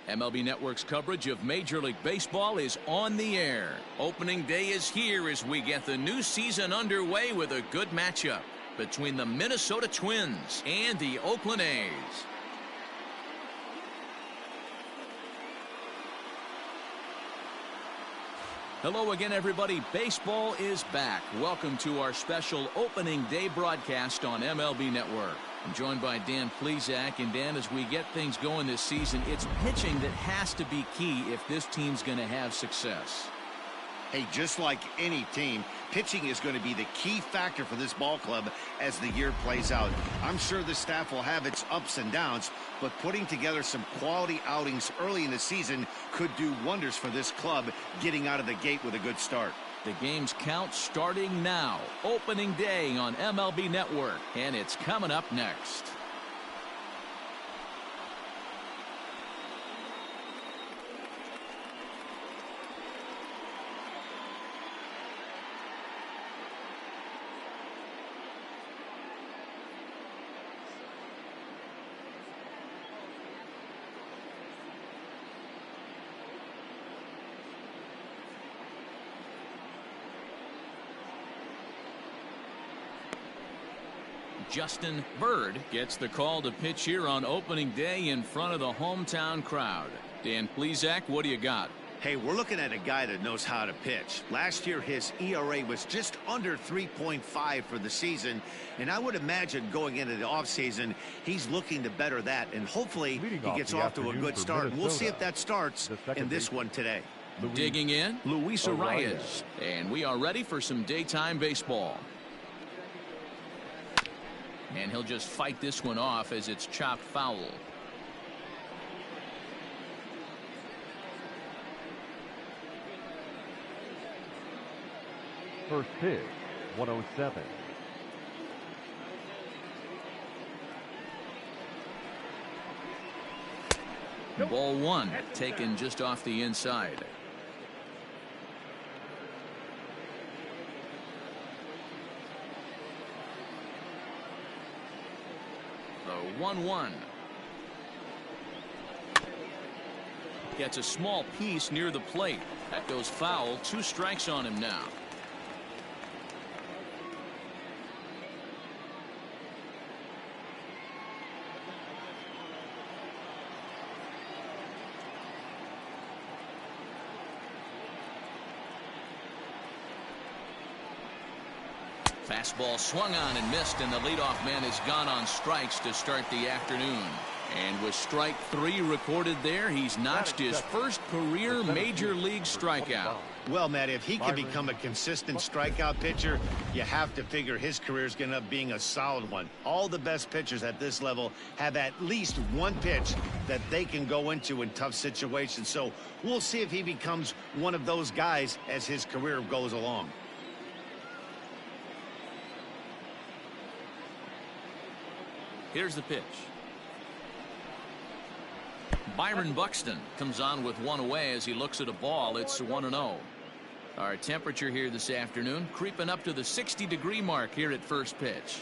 MLB Network's coverage of Major League Baseball is on the air. Opening day is here as we get the new season underway with a good matchup between the Minnesota Twins and the Oakland A's. Hello again, everybody. Baseball is back. Welcome to our special opening day broadcast on MLB Network. I'm joined by Dan Plesac. And Dan, as we get things going this season, it's pitching that has to be key if this team's going to have success. Hey, just like any team, pitching is going to be the key factor for this ball club as the year plays out. I'm sure the staff will have its ups and downs, but putting together some quality outings early in the season could do wonders for this club getting out of the gate with a good start. The game's count starting now. Opening day on MLB Network, and it's coming up next. Justin Bird gets the call to pitch here on opening day in front of the hometown crowd. Dan Plesac, what do you got? Hey, we're looking at a guy that knows how to pitch. Last year, his ERA was just under 3.5 for the season, and I would imagine going into the offseason, he's looking to better that, and hopefully he gets off to a good start. And we'll see if that starts in this one today. Digging in, Luis Arias, and we are ready for some daytime baseball. And he'll just fight this one off as it's chopped foul. First pitch, 107. Ball one, taken just off the inside. The 1-1. Gets a small piece near the plate. That goes foul. 2 strikes on him now. Fastball swung on and missed, and the leadoff man has gone on strikes to start the afternoon. And with strike 3 recorded there, he's notched his first career major league strikeout. Well, Matt, if he can become a consistent strikeout pitcher, you have to figure his career is going to end up being a solid one. All the best pitchers at this level have at least one pitch that they can go into in tough situations. So we'll see if he becomes one of those guys as his career goes along. Here's the pitch. Byron Buxton comes on with one away as he looks at a ball. It's 1-0. Our temperature here this afternoon creeping up to the 60-degree mark here at first pitch.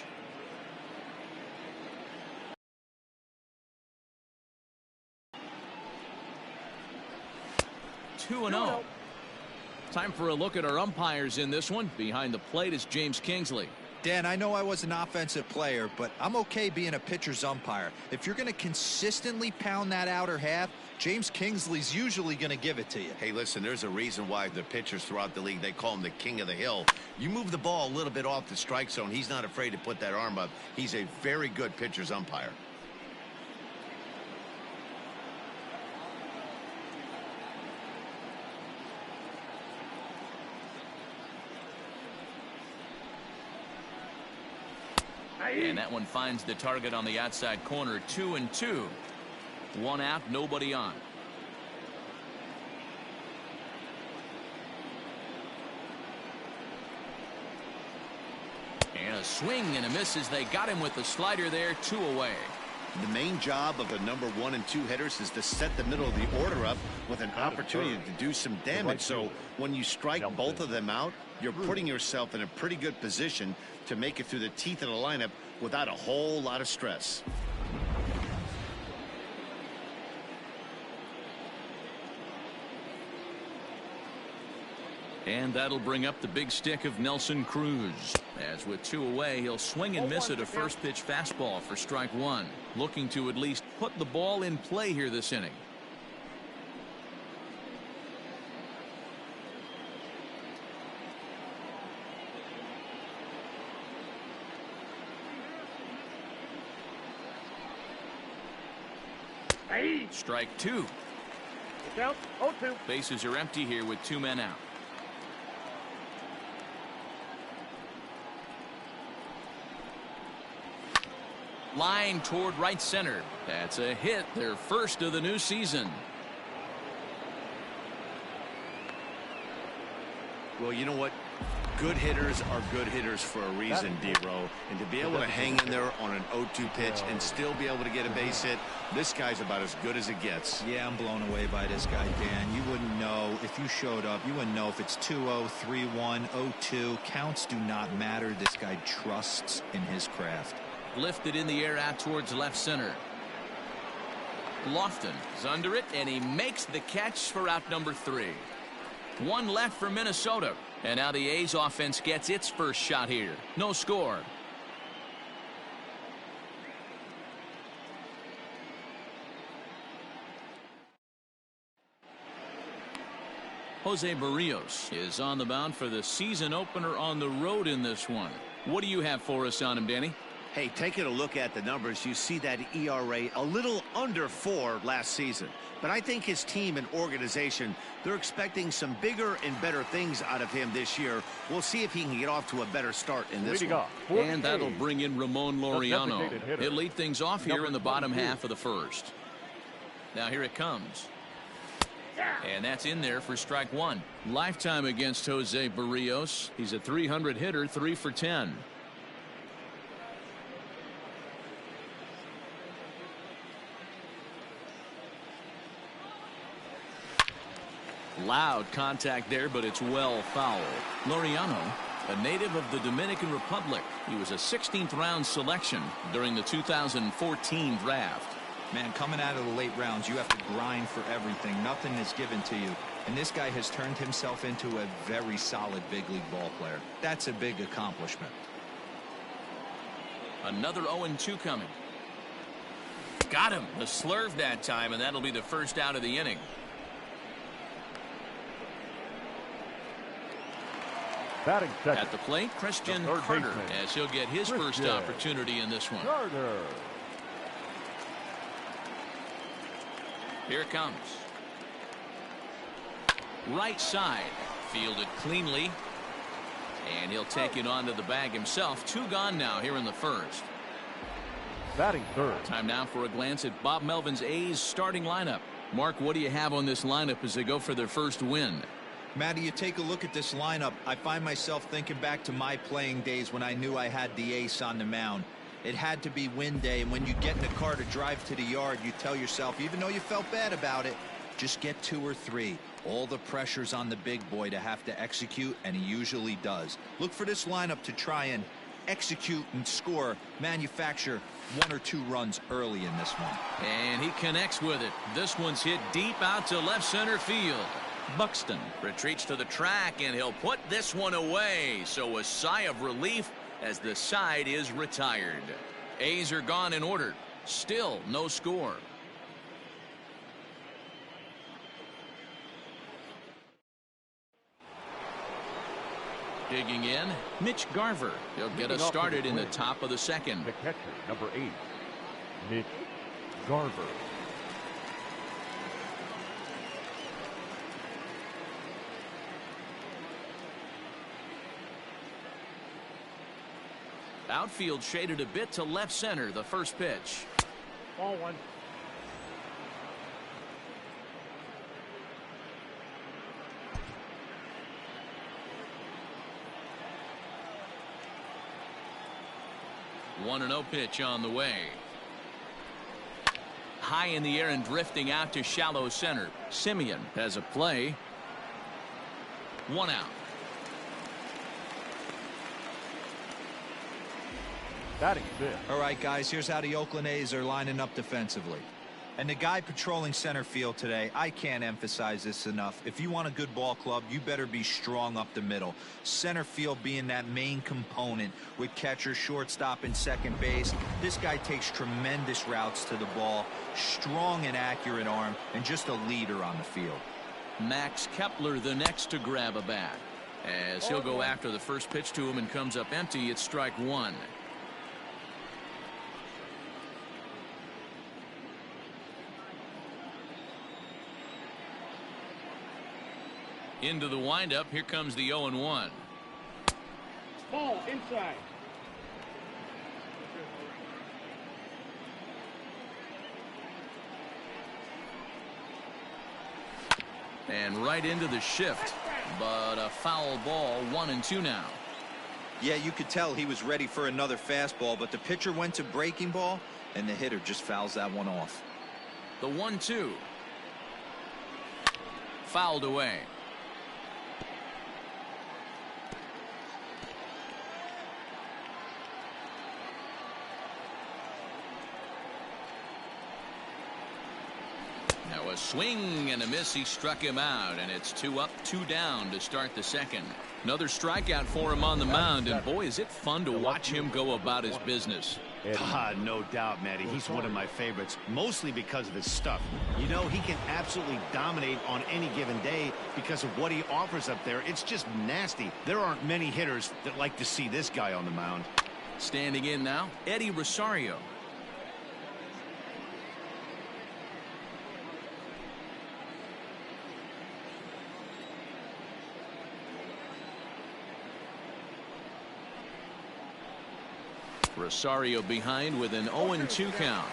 Two and 0. Time for a look at our umpires in this one. Behind the plate is James Kingsley. Dan, I know I was an offensive player, but I'm okay being a pitcher's umpire. If you're going to consistently pound that outer half, James Kingsley's usually going to give it to you. Hey, listen, there's a reason why the pitchers throughout the league, they call him the king of the hill. You move the ball a little bit off the strike zone, he's not afraid to put that arm up. He's a very good pitcher's umpire. And that one finds the target on the outside corner. 2-2. 1 out, nobody on. And a swing and a miss as they got him with the slider there. 2 away. The main job of the number 1 and 2 hitters is to set the middle of the order up with an opportunity to do some damage. So when you strike both of them out, you're putting yourself in a pretty good position to make it through the teeth of the lineup without a whole lot of stress. And that'll bring up the big stick of Nelson Cruz. As with 2 away, he'll swing and miss at a first pitch fastball for strike 1. Looking to at least put the ball in play here this inning. Strike 2. Count 0-2. Bases are empty here with 2 men out. Line toward right center. That's a hit, their first of the new season. Well, you know what? Good hitters are good hitters for a reason, D-Row. And to be able to hang in there on an 0-2 pitch and still be able to get a base hit, this guy's about as good as it gets. Yeah, I'm blown away by this guy, Dan. You wouldn't know if you showed up. You wouldn't know if it's 2-0, 3-1, 0-2. Counts do not matter. This guy trusts in his craft. Lifted in the air out towards left center. Lofton is under it, and he makes the catch for out number 3. 1 left for Minnesota. And now the A's offense gets its first shot here. No score. Jose Barrios is on the mound for the season opener on the road in this one. What do you have for us on him, Danny? Hey, taking a look at the numbers, you see that ERA a little under 4 last season. But I think his team and organization, they're expecting some bigger and better things out of him this year. We'll see if he can get off to a better start in this one. And that'll bring in Ramon Laureano. He'll lead things off here in the bottom half of the first. Now here it comes. And that's in there for strike 1. Lifetime against Jose Barrios. He's a .300 hitter, 3 for 10. Loud contact there, but it's well fouled. Laureano, a native of the Dominican Republic. He was a 16th round selection during the 2014 draft. Man, coming out of the late rounds, you have to grind for everything. Nothing is given to you. And this guy has turned himself into a very solid big league ball player. That's a big accomplishment. Another 0-2 coming. Got him. The slurve that time, and that'll be the first out of the inning. Batting second. At the plate, Christian Carter, as he'll get his first opportunity in this one. Carter. Here it comes. Right side, fielded cleanly, and he'll take it onto the bag himself. 2 gone now here in the first. Batting third. Time now for a glance at Bob Melvin's A's starting lineup. Mark, what do you have on this lineup as they go for their first win? Matty, you take a look at this lineup. I find myself thinking back to my playing days when I knew I had the ace on the mound. It had to be win day, and when you get in a car to drive to the yard, you tell yourself, even though you felt bad about it, just get 2 or 3. All the pressure's on the big boy to have to execute, and he usually does. Look for this lineup to try and execute and score, manufacture 1 or 2 runs early in this one. And he connects with it. This one's hit deep out to left center field. Buxton retreats to the track, and he'll put this one away. So a sigh of relief as the side is retired. A's are gone in order. Still no score. Digging in, Mitch Garver. He'll get us started in the top of the second. The catcher, number 8, Mitch Garver. Outfield shaded a bit to left center. The first pitch. Ball 1. One and 0 pitch on the way. High in the air and drifting out to shallow center. Simeon has a play. 1 out. Batting fifth. All right, guys, here's how the Oakland A's are lining up defensively. And the guy patrolling center field today, I can't emphasize this enough. If you want a good ball club, you better be strong up the middle. Center field being that main component with catcher, shortstop, and second base. This guy takes tremendous routes to the ball, strong and accurate arm, and just a leader on the field. Max Kepler the next to grab a bat. As he'll go after the first pitch to him and comes up empty, it's strike one. Into the windup, here comes the 0-1. Ball inside. And right into the shift, but a foul ball, 1-2 now. Yeah, you could tell he was ready for another fastball, but the pitcher went to breaking ball, and the hitter just fouls that one off. The 1-2. Fouled away. Now a swing and a miss. He struck him out, and it's 2 up, 2 down to start the second. Another strikeout for him on the mound, and boy, is it fun to watch him go about his business. No doubt, Matty. He's one of my favorites, mostly because of his stuff. You know, he can absolutely dominate on any given day because of what he offers up there. It's just nasty. There aren't many hitters that like to see this guy on the mound. Standing in now, Eddie Rosario. Rosario behind with an 0-2 count.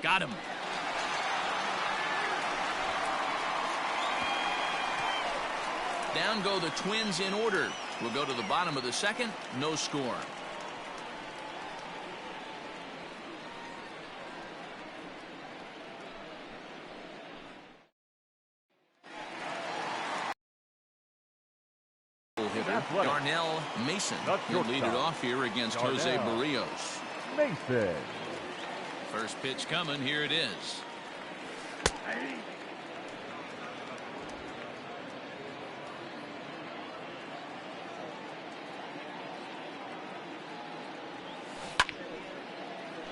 Got him. Down go the Twins in order. We'll go to the bottom of the second. No score. Darnell Mason will lead it off here against Jose Barrios. Mason. First pitch coming. Here it is.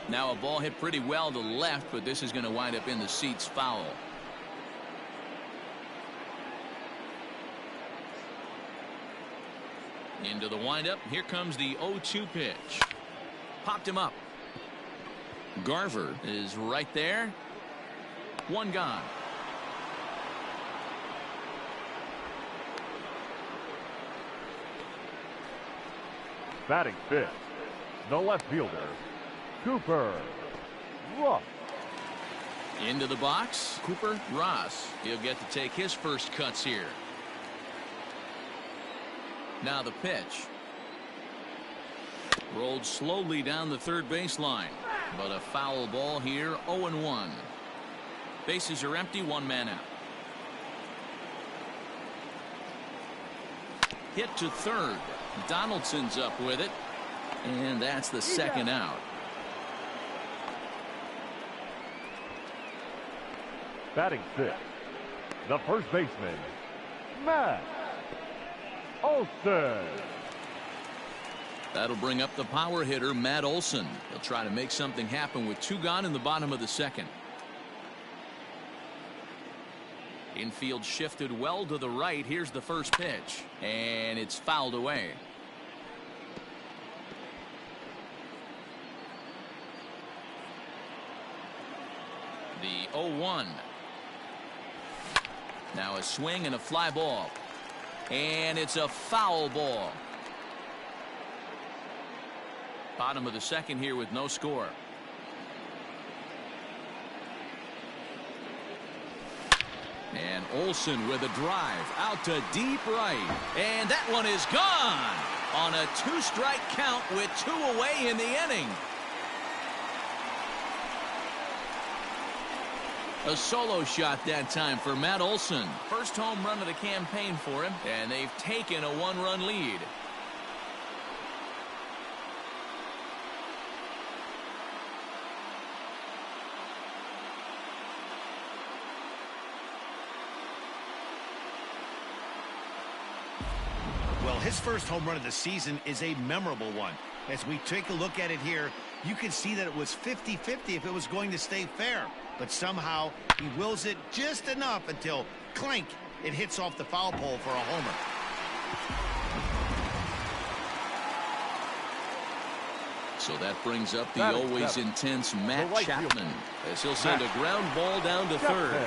Now a ball hit pretty well to left, but this is going to wind up in the seats foul. Into the windup. Here comes the 0-2 pitch. Popped him up. Garver is right there. One gone. Batting fifth, the left fielder, Cooper Rush. Into the box, Cooper Ross. He'll get to take his first cuts here. Now the pitch. Rolled slowly down the third baseline, but a foul ball here. 0-1. Bases are empty. One man out. Hit to third. Donaldson's up with it, and that's the second out. Batting sixth, the first baseman, Matt Olson. That'll bring up the power hitter, Matt Olson. He'll try to make something happen with two gone in the bottom of the second. Infield shifted well to the right. Here's the first pitch, and it's fouled away. The 0-1. Now a swing and a fly ball, and it's a foul ball. Bottom of the second here with no score. And Olson with a drive out to deep right, and that one is gone on a two-strike count with two away in the inning. A solo shot that time for Matt Olson. First home run of the campaign for him, and they've taken a 1-run lead. Well, his first home run of the season is a memorable one. As we take a look at it here, you can see that it was 50-50 if it was going to stay fair. But somehow he wills it just enough until, clink, it hits off the foul pole for a homer. So that brings up the always intense Matt Chapman as he'll send a ground ball down to third.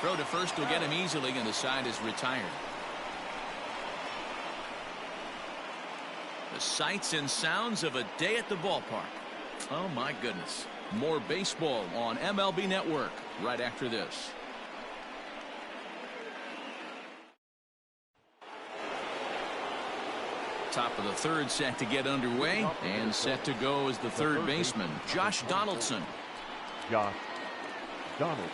Throw to first will get him easily, and the side is retired. The sights and sounds of a day at the ballpark. Oh, my goodness. More baseball on MLB Network right after this. Top of the third set to get underway, and set to go as the third baseman, Josh Donaldson. Josh Donaldson.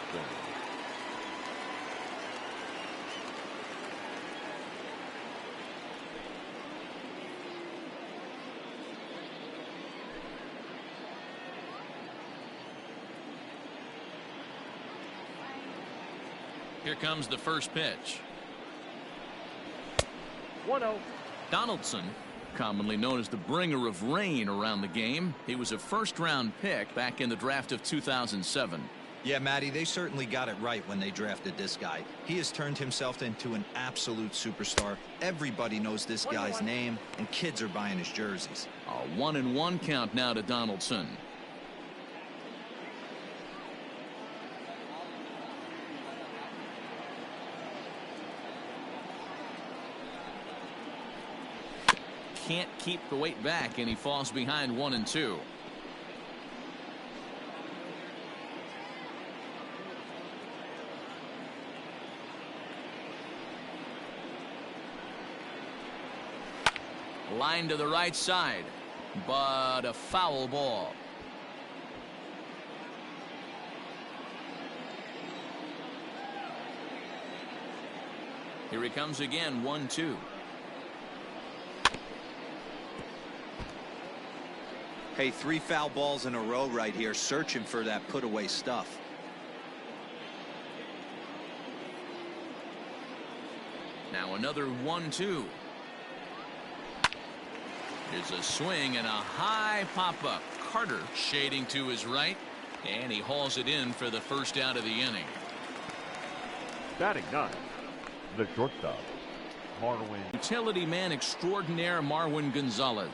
Here comes the first pitch. 1-0. Donaldson, commonly known as the bringer of rain around the game. He was a first-round pick back in the draft of 2007. Yeah, Matty, they certainly got it right when they drafted this guy. He has turned himself into an absolute superstar. Everybody knows this guy's name, and kids are buying his jerseys. A 1-1 count now to Donaldson. Can't keep the weight back, and he falls behind 1-2. Line to the right side, but a foul ball. Here he comes again, 1-2. Hey, 3 foul balls in a row right here, searching for that put-away stuff. Now another 1-2. Here's a swing and a high pop-up. Carter shading to his right, and he hauls it in for the first out of the inning. Batting 9, the shortstop, Marwin. Utility man extraordinaire Marwin Gonzalez.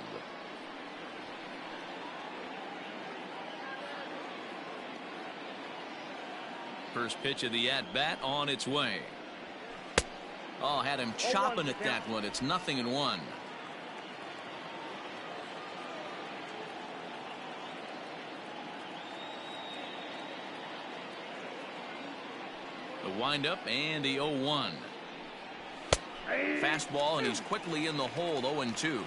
First pitch of the at-bat on its way. Oh, had him chopping at that one. It's 0-1. The windup and the 0-1. Fastball, and he's quickly in the hole. 0-2.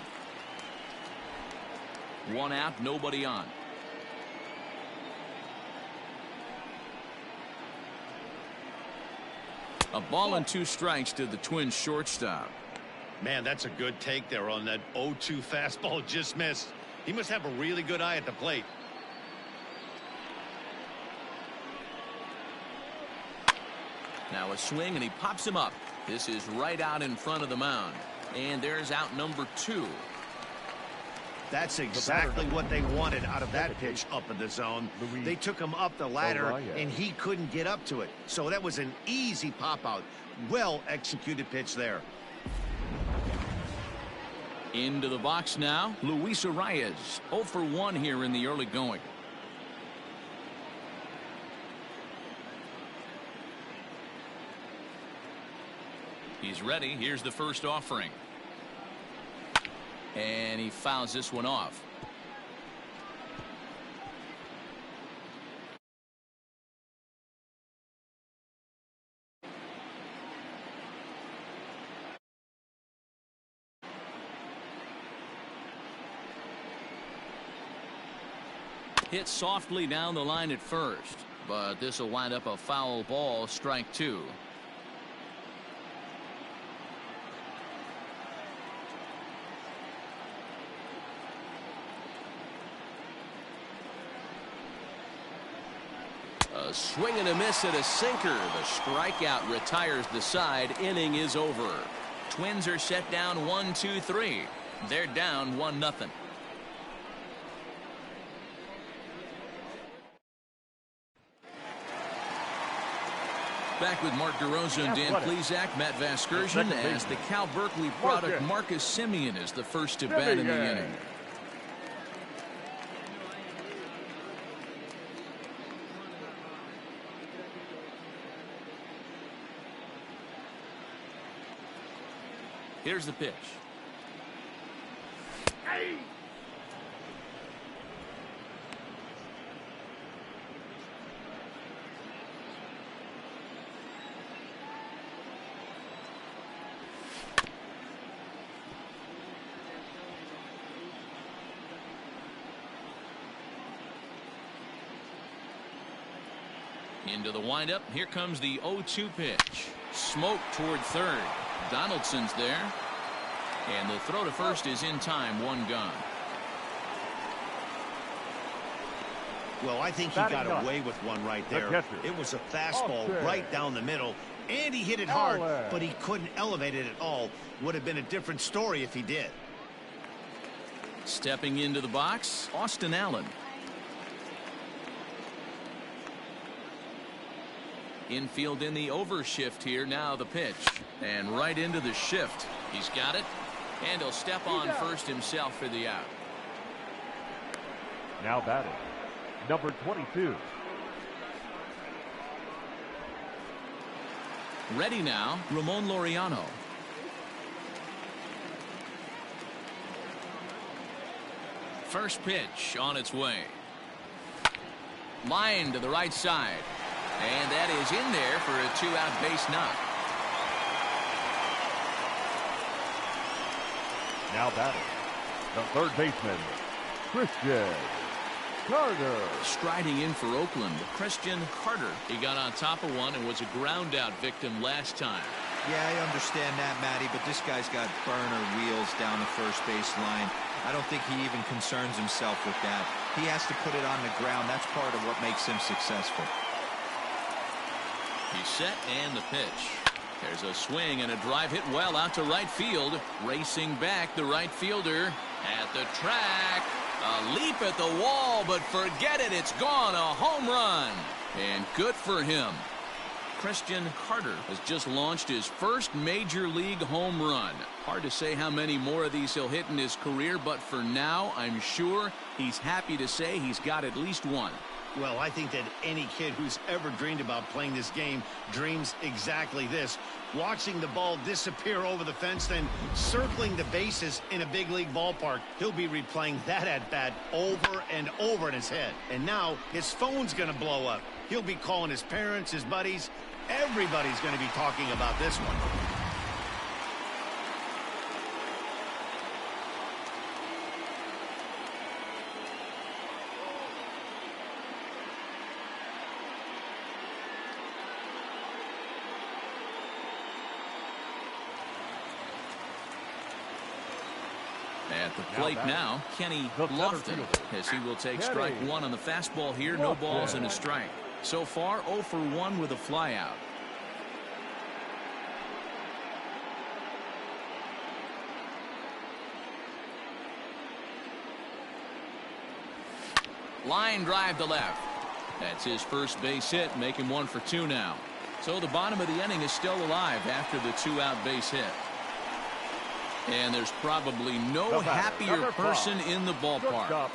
1 out, nobody on. A ball and 2 strikes to the Twins shortstop. Man, that's a good take there on that 0-2 fastball. Just missed. He must have a really good eye at the plate. Now a swing, and he pops him up. This is right out in front of the mound. And there's out number 2. That's exactly what they wanted out of that pitch up in the zone. They took him up the ladder, and he couldn't get up to it. So that was an easy pop-out. Well-executed pitch there. Into the box now, Luis Arias. 0 for 1 here in the early going. He's ready. Here's the first offering. And he fouls this one off. Hit softly down the line at first. but this will wind up a foul ball, strike 2. A swing and a miss at a sinker. The strikeout retires the side. Inning is over. Twins are set down 1-2-3. They're down 1-0. Back with Mark DeRosa and Dan Plesac, Matt Vasgersian, as the Cal Berkeley product Marcus Semien is the first to bat in the inning. Here's the pitch. Hey. Into the windup. Here comes the 0-2 pitch. Smoke toward third. Donaldson's there. And the throw to first is in time. One gone. Well, I think he got away with one right there. It was a fastball right down the middle. And he hit it hard, but he couldn't elevate it at all. Would have been a different story if he did. Stepping into the box, Austin Allen. Infield in the overshift here. Now the pitch. And right into the shift. He's got it. And he'll step on first himself for the out. Now batting, number 22. Ready now, Ramon Laureano. First pitch on its way. Line to the right side. And that is in there for a 2-out base knock. Now batting, the third baseman, Christian Carter. Striding in for Oakland, Christian Carter. He got on top of one and was a ground out victim last time. Yeah, I understand that, Matty, but this guy's got burner wheels down the first base line. I don't think he even concerns himself with that. He has to put it on the ground. That's part of what makes him successful. He's set and the pitch. There's a swing and a drive hit well out to right field. Racing back, the right fielder at the track. A leap at the wall, but forget it. It's gone. A home run. And good for him. Christian Carter has just launched his first major league home run. Hard to say how many more of these he'll hit in his career, but for now, I'm sure he's happy to say he's got at least one. Well, I think that any kid who's ever dreamed about playing this game dreams exactly this. Watching the ball disappear over the fence, then circling the bases in a big league ballpark. He'll be replaying that at-bat over and over in his head. And now his phone's going to blow up. He'll be calling his parents, his buddies. Everybody's going to be talking about this one. At the plate now, Kenny Lofton, as he will take strike one on the fastball here. No balls and a strike. So far, 0 for 1 with a flyout. Line drive to left. That's his first base hit, make him 1 for 2 now. So the bottom of the inning is still alive after the 2-out base hit. And there's probably no happier person in the ballpark.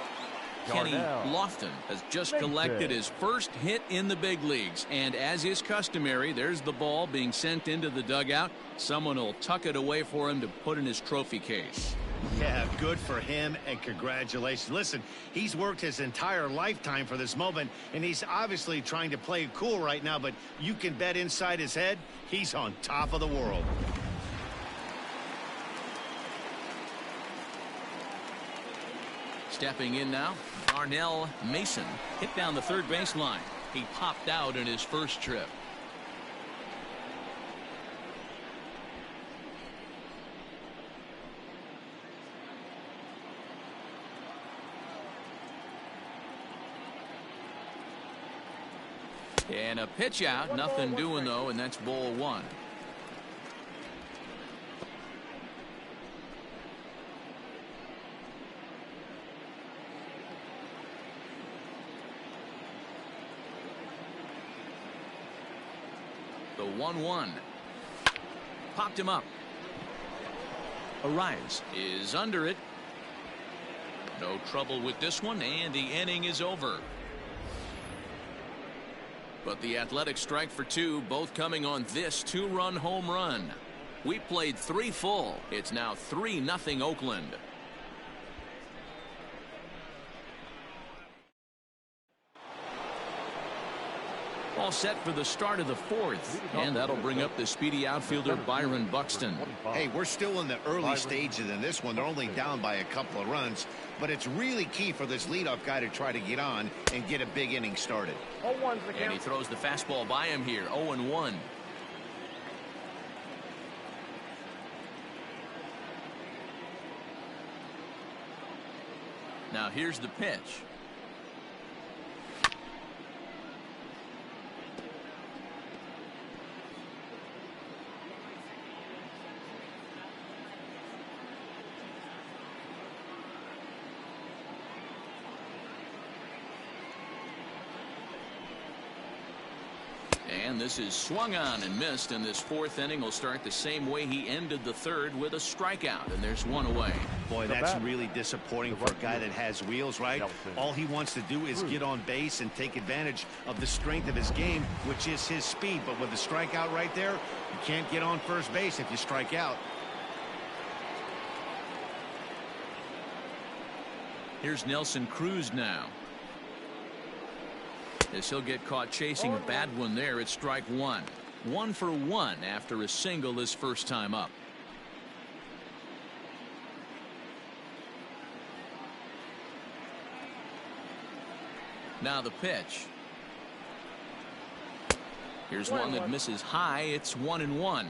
Kenny Lofton has just collected his first hit in the big leagues. And as is customary, there's the ball being sent into the dugout. Someone will tuck it away for him to put in his trophy case. Yeah, good for him, and congratulations. Listen, he's worked his entire lifetime for this moment, and he's obviously trying to play it cool right now, but you can bet inside his head, he's on top of the world. Stepping in now, Darnell Mason hit down the third baseline. He popped out in his first trip. And a pitch out, nothing doing though, and that's ball one. The 1-1. Popped him up. Arias is under it. No trouble with this one, and the inning is over. But the Athletics strike for two, both coming on this two-run home run. We played 3 full. It's now 3-0 Oakland. All set for the start of the 4th, and that'll bring up the speedy outfielder Byron Buxton. Hey, we're still in the early stages in this one. They're only down by a couple of runs, but it's really key for this leadoff guy to try to get on and get a big inning started. And he throws the fastball by him here, 0-1. Now here's the pitch. And this is swung on and missed, and this 4th inning will start the same way he ended the 3rd, with a strikeout, and there's one away. Boy, that's really disappointing for a guy that has wheels, right? All he wants to do is get on base and take advantage of the strength of his game, which is his speed. But with the strikeout right there, you can't get on first base if you strike out. Here's Nelson Cruz now. As he'll get caught chasing a bad one there, it's strike one. 1 for 1 after a single his first time up. Now the pitch. Here's one that misses high. It's 1-1.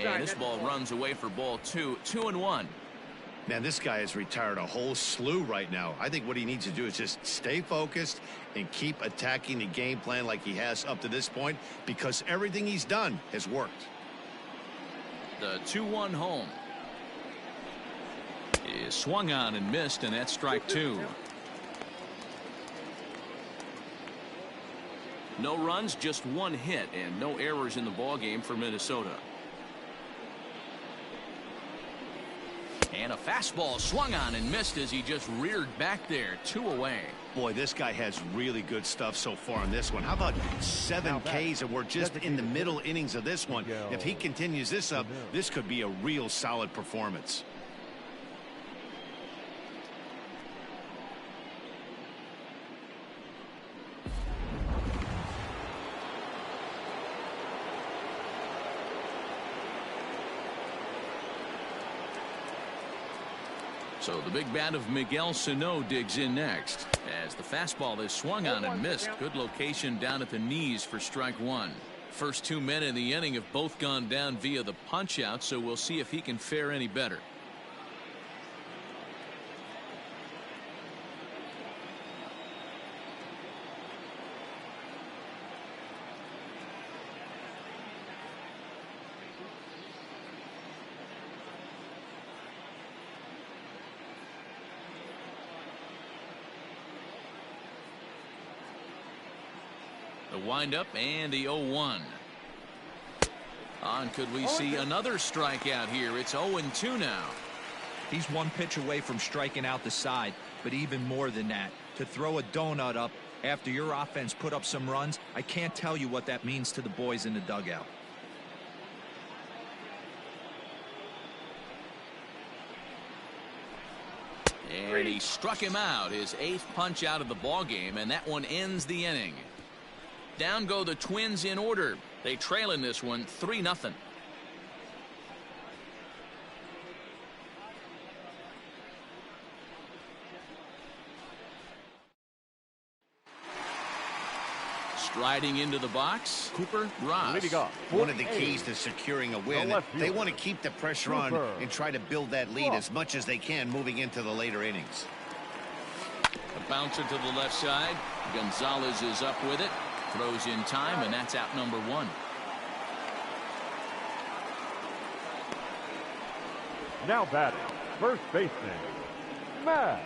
And this ball runs away for ball 2. 2-1. Man, this guy has retired a whole slew right now. I think what he needs to do is just stay focused and keep attacking the game plan like he has up to this point, because everything he's done has worked. The 2-1 home is swung on and missed, and that's strike 2. No runs, just 1 hit, and no errors in the ballgame for Minnesota. And a fastball swung on and missed as he just reared back there. 2 away. Boy, this guy has really good stuff so far on this one. How about 7 Ks, and we're just in the middle innings of this one. If he continues this up, this could be a real solid performance. So the big bat of Miguel Sano digs in next as the fastball is swung on and missed. Good location down at the knees for strike 1. First 2 men in the inning have both gone down via the punch out, so we'll see if he can fare any better. The windup and the 0-1. On, could we see another strikeout here? It's 0-2 now. He's 1 pitch away from striking out the side, but even more than that, to throw a donut up after your offense put up some runs, I can't tell you what that means to the boys in the dugout. And he struck him out, his 8th punch out of the ball game, and that one ends the inning. Down go the Twins in order. They trail in this one 3-0. Striding into the box, Cooper Ross. Leading off. One of the keys to securing a win, they want to keep the pressure on and try to build that lead as much as they can moving into the later innings. A bouncer to the left side. Gonzalez is up with it. Throws in time, and that's out number 1. Now batting, first baseman, Matt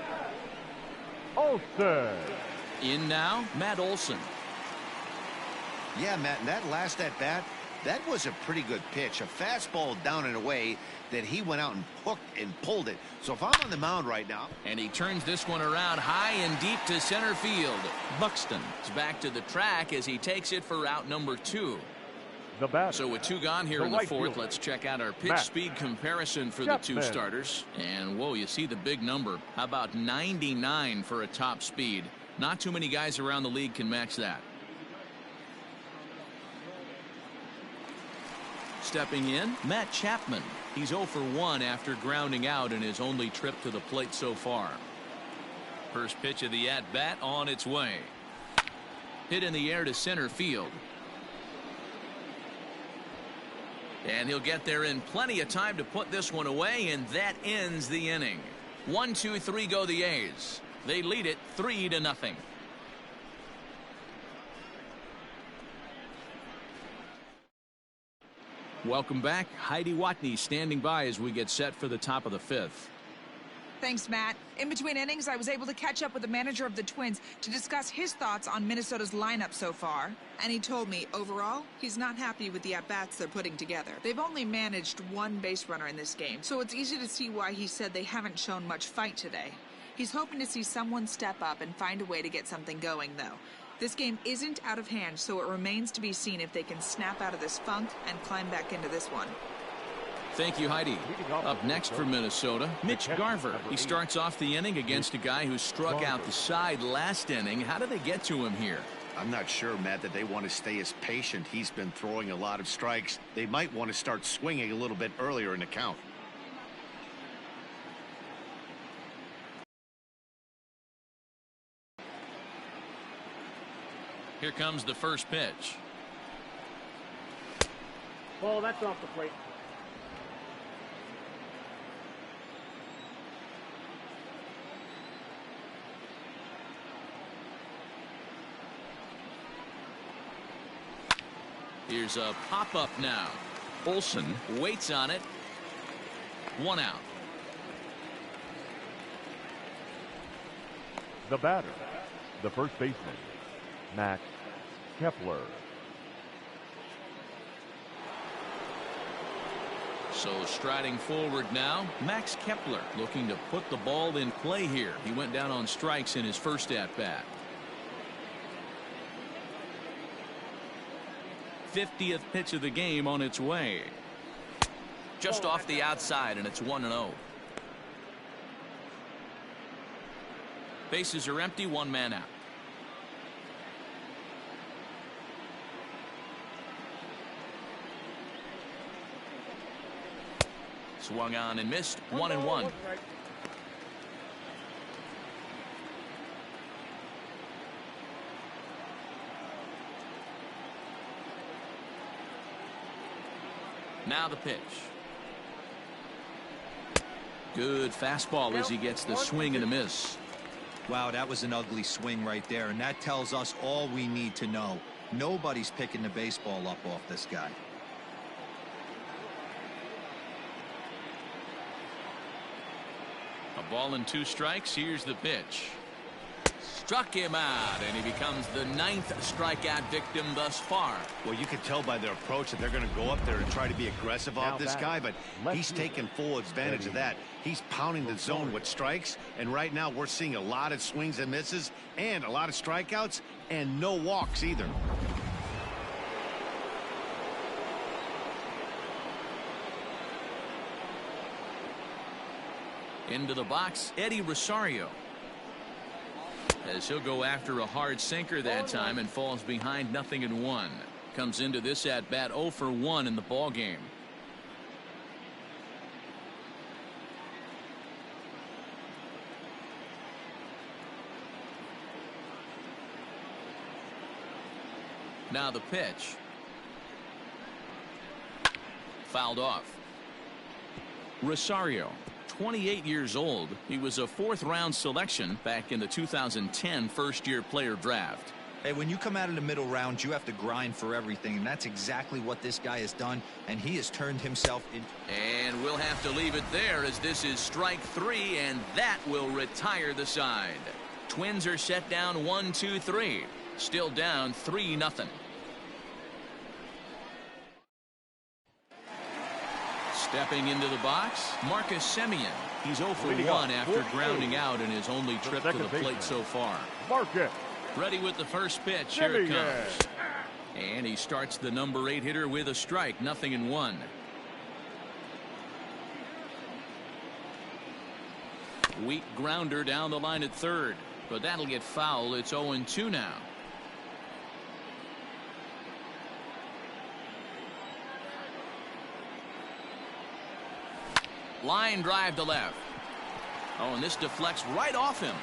Olson. In now, Matt Olson. Yeah, Matt, and that last at-bat, that was a pretty good pitch. A fastball down and away that he went out and hooked and pulled it. So if I'm on the mound right now. And he turns this one around high and deep to center field. Buxton is back to the track as he takes it for out number 2. The batter. So with 2 gone here in the 4th, let's check out our pitch speed comparison for the 2 starters. And whoa, you see the big number. How about 99 for a top speed? Not too many guys around the league can match that. Stepping in, Matt Chapman. He's 0 for 1 after grounding out in his only trip to the plate so far. First pitch of the at-bat on its way. Hit in the air to center field. And he'll get there in plenty of time to put this one away, and that ends the inning. 1, 2, 3 go the A's. They lead it 3-0. Welcome back. Heidi Watney standing by as we get set for the top of the 5th. Thanks, Matt. In between innings, I was able to catch up with the manager of the Twins to discuss his thoughts on Minnesota's lineup so far. And he told me, overall, he's not happy with the at-bats they're putting together. They've only managed 1 base runner in this game, so it's easy to see why he said they haven't shown much fight today. He's hoping to see someone step up and find a way to get something going, though. This game isn't out of hand, so it remains to be seen if they can snap out of this funk and climb back into this one. Thank you, Heidi. Up next for Minnesota, Mitch Garver. He starts off the inning against a guy who struck out the side last inning. How did they get to him here? I'm not sure, Matt, that they want to stay as patient. He's been throwing a lot of strikes. They might want to start swinging a little bit earlier in the count. Here comes the first pitch. Ball, that's off the plate. Here's a pop-up now. Olson waits on it. 1 out. The batter, the first baseman, Max Kepler. So striding forward now, Max Kepler looking to put the ball in play here. He went down on strikes in his first at-bat. 50th pitch of the game on its way. Just off the outside, and it's 1-0. Bases are empty, 1 man out. Swung on and missed. 1-1. Now the pitch. Good fastball as he gets the swing and a miss. Wow, that was an ugly swing right there, and that tells us all we need to know. Nobody's picking the baseball up off this guy. A ball and 2 strikes. Here's the pitch. Struck him out, and he becomes the 9th strikeout victim thus far. Well, you can tell by their approach that they're going to go up there and try to be aggressive off this guy, but he's taking full advantage of that. He's pounding the zone with strikes, and right now we're seeing a lot of swings and misses and a lot of strikeouts and no walks either. Into the box, Eddie Rosario. As he'll go after a hard sinker that time and falls behind 0-1. Comes into this at bat 0 for 1 in the ball game. Now the pitch. Fouled off. Rosario, 28 years old. He was a 4th-round selection back in the 2010 first-year player draft. Hey, when you come out of the middle rounds, you have to grind for everything, and that's exactly what this guy has done, and he has turned himself into. And we'll have to leave it there, as this is strike 3, and that will retire the side. Twins are set down 1-2-3. Still down 3-0. Stepping into the box, Marcus Semien. He's 0 for 1 after grounding out in his only trip to the plate so far. Marcus. Ready with the first pitch. Here it comes. And he starts the number 8 hitter with a strike. 0-1. Weak grounder down the line at third. But that'll get foul. It's 0-2 now. Line drive to left. Oh, and this deflects right off him.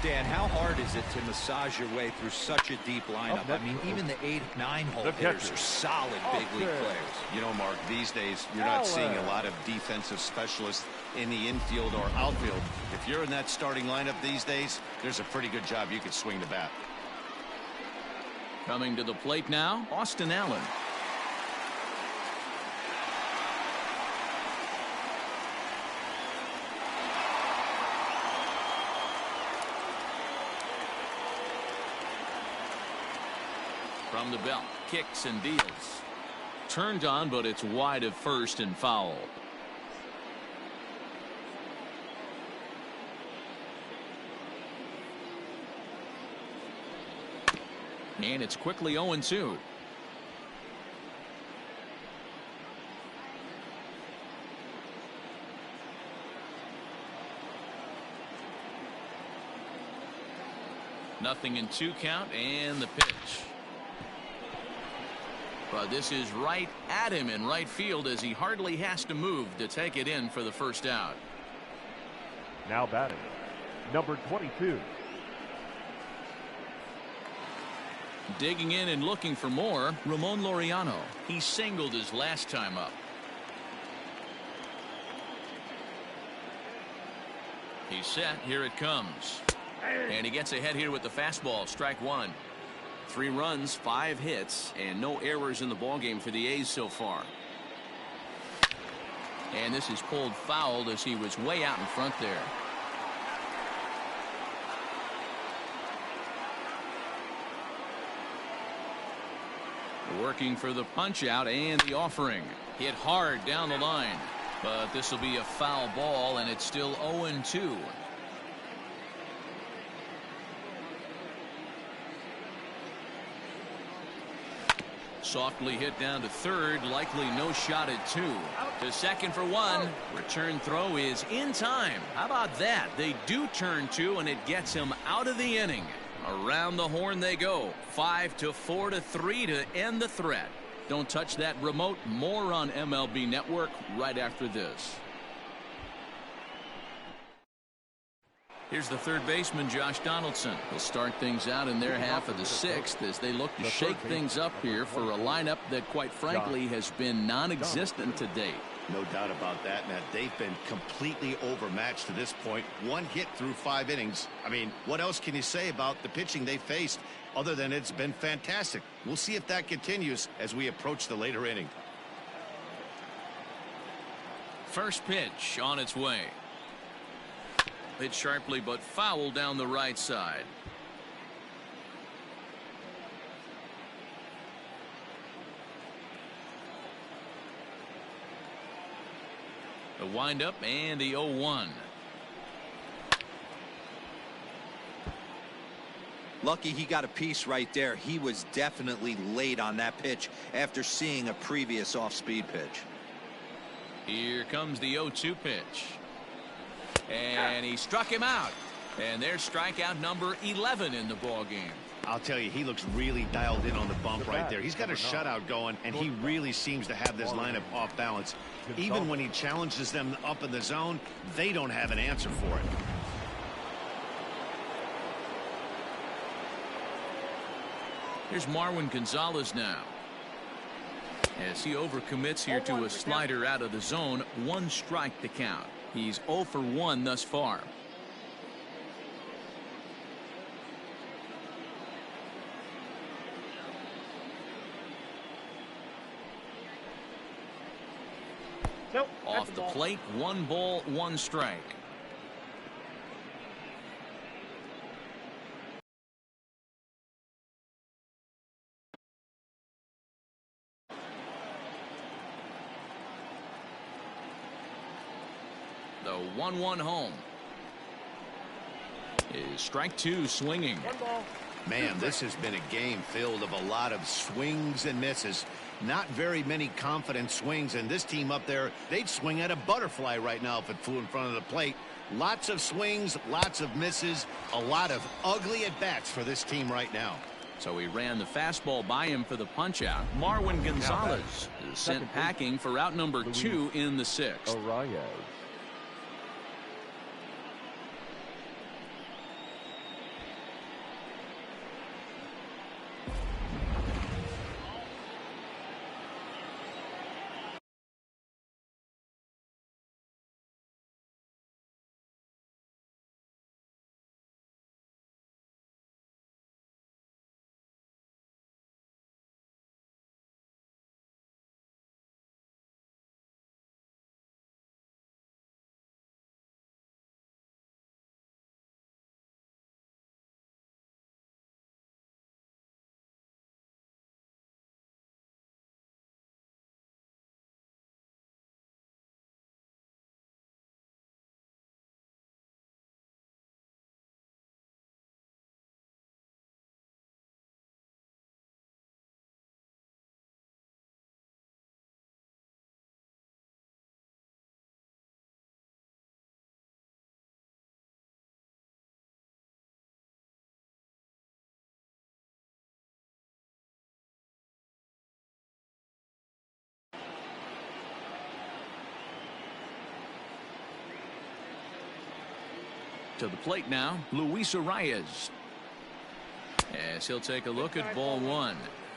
Dan, how hard is it to massage your way through such a deep lineup? I mean, even the 8-9 hole hitters are solid big league players. You know, Mark, these days you're not seeing a lot of defensive specialists in the infield or outfield. If you're in that starting lineup these days, there's a pretty good job you could swing the bat. Coming to the plate now, Austin Allen. From the belt, kicks and deals. Turned on, but it's wide of first and foul. And it's quickly 0-2. Nothing in 2 count, and the pitch. But this is right at him in right field, as he hardly has to move to take it in for the first out. Now batting, number 22. Digging in and looking for more, Ramon Laureano. He singled his last time up. He's set. Here it comes. And he gets ahead here with the fastball. Strike 1. 3 runs, 5 hits, and no errors in the ballgame for the A's so far. And this is pulled foul as he was way out in front there. Working for the punch out and the offering. Hit hard down the line. But this will be a foul ball, and it's still 0-2. Softly hit down to third. Likely no shot at 2. To second for 1. Return throw is in time. How about that? They do turn 2, and it gets him out of the inning. Around the horn they go. 5-4-3 to end the threat. Don't touch that remote. More on MLB Network right after this. Here's the third baseman, Josh Donaldson. He'll start things out in their half of the 6th as they look to shake things up here for a lineup that, quite frankly, has been non-existent to date. No doubt about that, Matt. They've been completely overmatched to this point. 1 hit through 5 innings. I mean, what else can you say about the pitching they faced other than it's been fantastic? We'll see if that continues as we approach the later inning. First pitch on its way. Hit sharply but foul down the right side. The windup and the 0-1. Lucky he got a piece right there. He was definitely late on that pitch after seeing a previous off-speed pitch. Here comes the 0-2 pitch. And he struck him out. And there's strikeout number 11 in the ball game. I'll tell you, he looks really dialed in on the bump right there. He's got a shutout going, and he really seems to have this lineup off balance. Even when he challenges them up in the zone, they don't have an answer for it. Here's Marwin Gonzalez now. As he overcommits here to a slider out of the zone, 1 strike to count. He's 0 for 1 thus far. Nope, Off the plate, 1 ball, 1 strike. The 1-1 home. Is strike 2 swinging. Man, this has been a game filled of a lot of swings and misses. Not very many confident swings, and this team up there, they'd swing at a butterfly right now if it flew in front of the plate. Lots of swings, lots of misses, a lot of ugly at-bats for this team right now. So he ran the fastball by him for the punch-out. Marwin Gonzalez is sent packing for out number 2 in the 6th. Arias. To the plate now, Luis Arias. As he'll take a look at ball 1.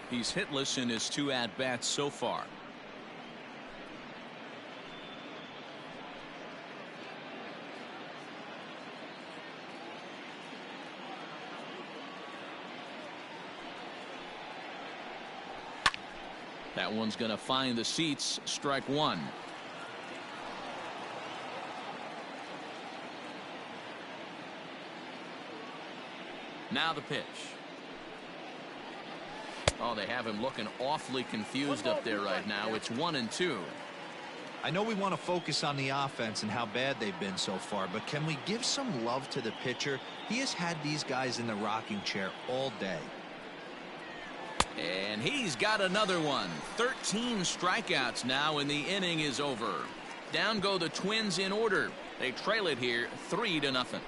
He's hitless in his 2 at-bats so far. That one's going to find the seats. Strike 1. Now the pitch. Oh, they have him looking awfully confused up there right now. It's 1-2. I know we want to focus on the offense and how bad they've been so far, but can we give some love to the pitcher? He has had these guys in the rocking chair all day. And he's got another one. 13 strikeouts now, and the inning is over. Down go the Twins in order. They trail it here 3-0.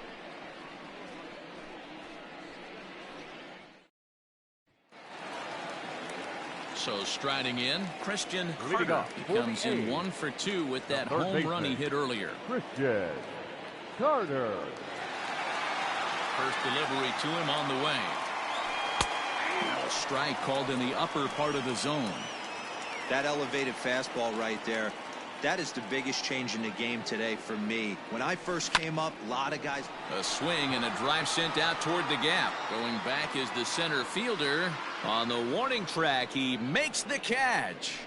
So striding in, Christian Carter. He comes in 1 for 2 with that home run he hit earlier. Christian Carter. First delivery to him on the way. A strike called in the upper part of the zone. That elevated fastball right there, that is the biggest change in the game today for me. When I first came up, a lot of guys. A swing and a drive sent out toward the gap. Going back is the center fielder. On the warning track, he makes the catch.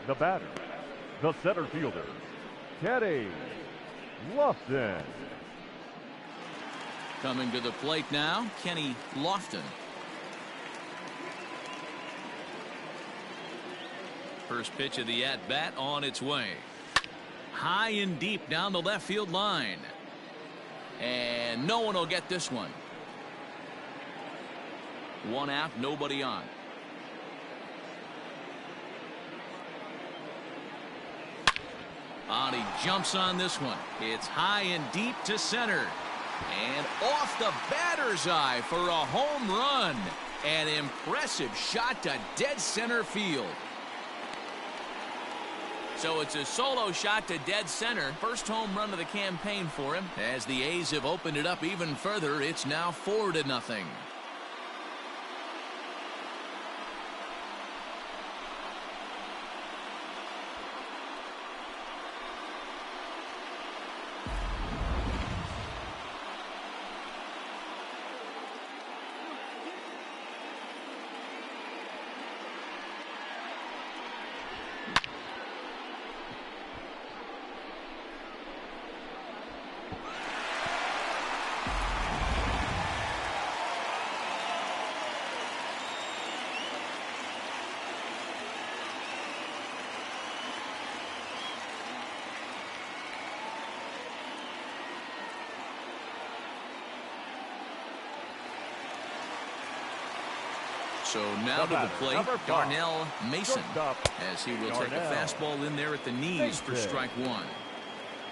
The batter, the center fielder, Kenny Lofton. Coming to the plate now, Kenny Lofton. First pitch of the at-bat on its way. High and deep down the left field line. And no one will get this one. 1 out, nobody on. And he jumps on this one. It's high and deep to center. And off the batter's eye for a home run. An impressive shot to dead center field. So it's a solo shot to dead center. First home run of the campaign for him. As the A's have opened it up even further, it's now 4-0. So now to the plate, Darnell Mason, as he will take a fastball in there at the knees for strike one.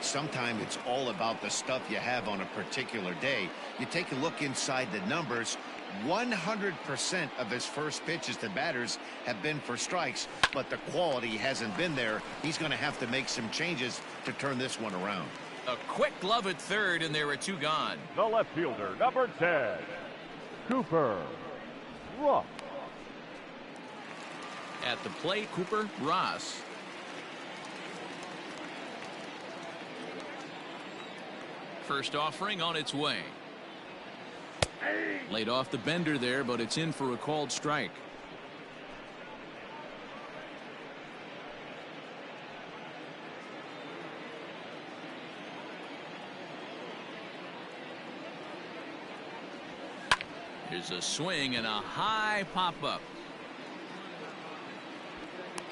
Sometimes it's all about the stuff you have on a particular day. You take a look inside the numbers. 100% of his first pitches to batters have been for strikes, but the quality hasn't been there. He's going to have to make some changes to turn this one around. A quick glove at third, and there are two gone. The left fielder, number 10, Cooper Ross. At the plate, Cooper Ross. First offering on its way. Laid off the bender there, but it's in for a called strike. Here's a swing and a high pop-up.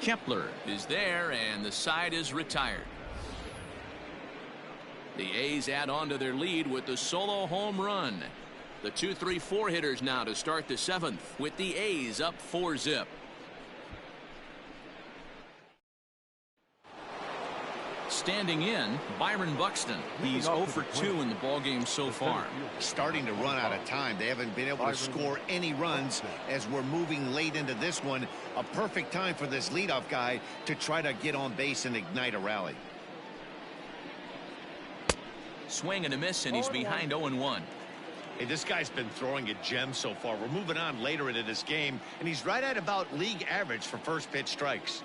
Kepler is there, and the side is retired. The A's add on to their lead with the solo home run. The 2-3-4 hitters now to start the seventh, with the A's up 4-0. Standing in, Byron Buxton. He's 0 for 2 in the ballgame so far. Starting to run out of time. They haven't been able to score any runs as we're moving late into this one. A perfect time for this leadoff guy to try to get on base and ignite a rally. Swing and a miss, and he's behind 0-1. Hey, this guy's been throwing a gem so far. We're moving on later into this game, and he's right at about league average for first pitch strikes.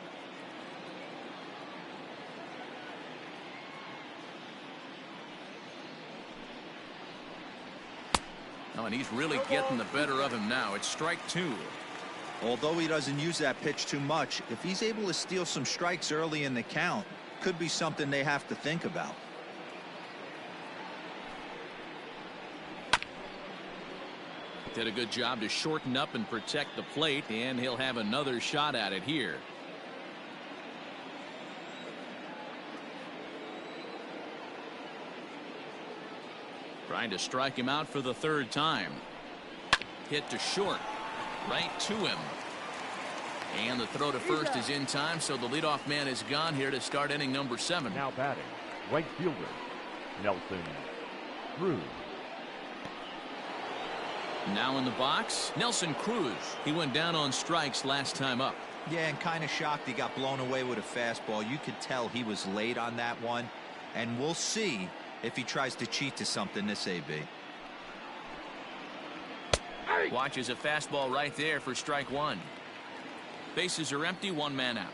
Oh, and he's really getting the better of him now. It's strike two. Although he doesn't use that pitch too much, if he's able to steal some strikes early in the count, could be something they have to think about. Did a good job to shorten up and protect the plate, and he'll have another shot at it here. Trying to strike him out for the third time. Hit to short. Right to him. And the throw to first is in time, so the leadoff man is gone here to start inning number 7. Now batting, right fielder, Nelson Cruz. Now in the box, Nelson Cruz. He went down on strikes last time up. Yeah, and kind of shocked he got blown away with a fastball. You could tell he was late on that one, and we'll see if he tries to cheat to something this AB. Watches a fastball right there for strike one. Bases are empty, one man out.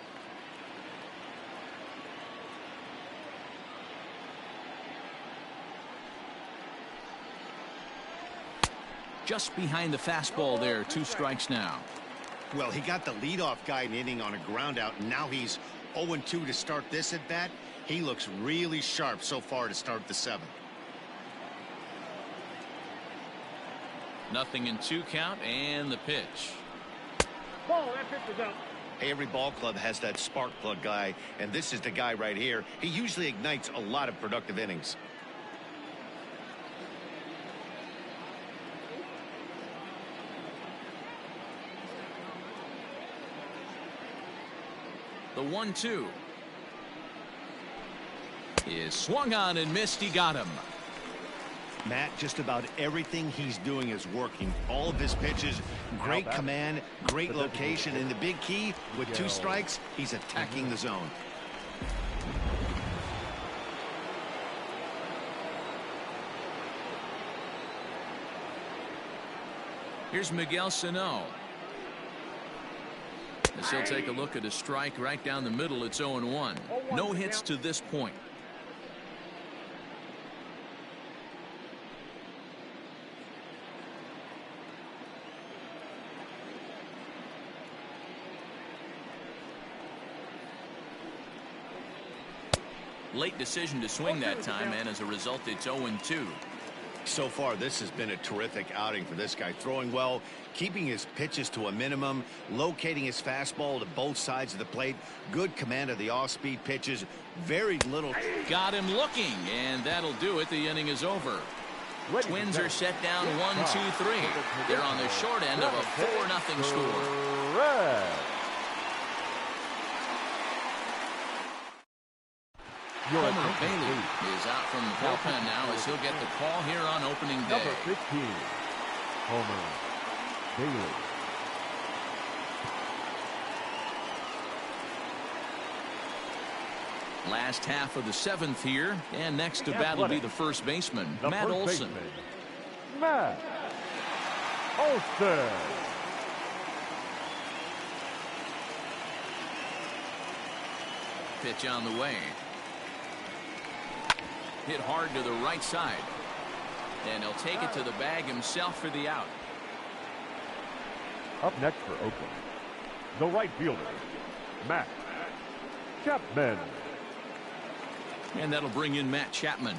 Just behind the fastball there, 2 strikes now. Well, he got the leadoff guy in the inning on a ground out, and now he's 0-2 to start this at bat. He looks really sharp so far to start the 7th. Nothing in 2 count, and the pitch. Ball, that pitch is out. Hey, every ball club has that spark plug guy, and this is the guy right here. He usually ignites a lot of productive innings. The 1-2 is swung on and missed. He got him. Matt, just about everything he's doing is working. All of his pitches, great command, great location, and the big key, with 2 strikes, he's attacking the zone. Here's Miguel Sano. As he'll take a look at a strike right down the middle. It's 0-1. No hits to this point. Late decision to swing that time, and as a result, it's 0-2. So far, this has been a terrific outing for this guy. Throwing well, keeping his pitches to a minimum, locating his fastball to both sides of the plate. Good command of the off-speed pitches. Very little. Got him looking, and that'll do it. The inning is over. Twins are set down 1-2-3. They're on the short end of a 4-0 score. Homer Bailey is out from the bullpen now as he'll get the call here on opening day. Number 15, Homer Bailey. Last half of the 7th here, and next to bat will be the first baseman, Matt Olson. Matt Olson. Pitch on the way. Hit hard to the right side. And he'll take it to the bag himself for the out. Up next for Oakland, the right fielder, Matt Chapman. And that'll bring in Matt Chapman.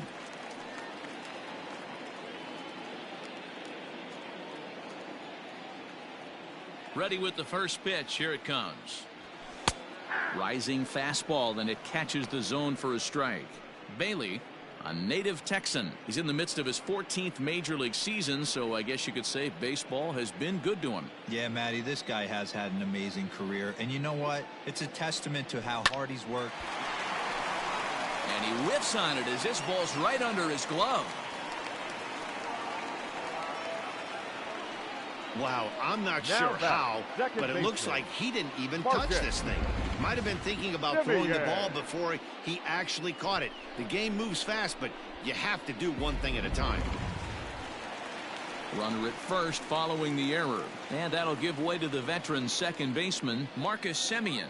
Ready with the first pitch. Here it comes. Rising fastball, and it catches the zone for a strike. Bailey, a native Texan. He's in the midst of his 14th major league season, so I guess you could say baseball has been good to him. Yeah, Matty, this guy has had an amazing career. And you know what? It's a testament to how hard he's worked. And he whiffs on it as this ball's right under his glove. Wow, I'm not sure how, but it looks like he didn't even touch this thing. Might have been thinking about throwing the ball before he actually caught it. The game moves fast, but you have to do one thing at a time. Runner at first following the error. And that'll give way to the veteran second baseman, Marcus Semien.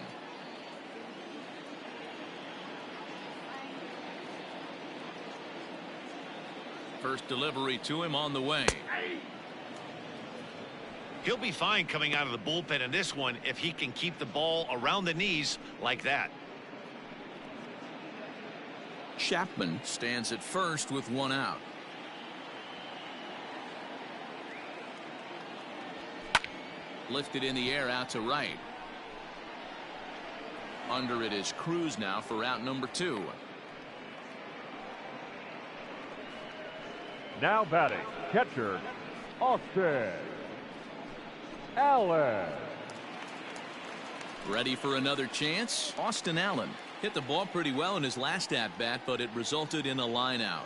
First delivery to him on the way. He'll be fine coming out of the bullpen in this one if he can keep the ball around the knees like that. Chapman stands at first with one out. Lifted in the air out to right. Under it is Cruz now for out number 2. Now batting, catcher, Austin Allen. Ready for another chance? Austin Allen hit the ball pretty well in his last at-bat, but it resulted in a line out.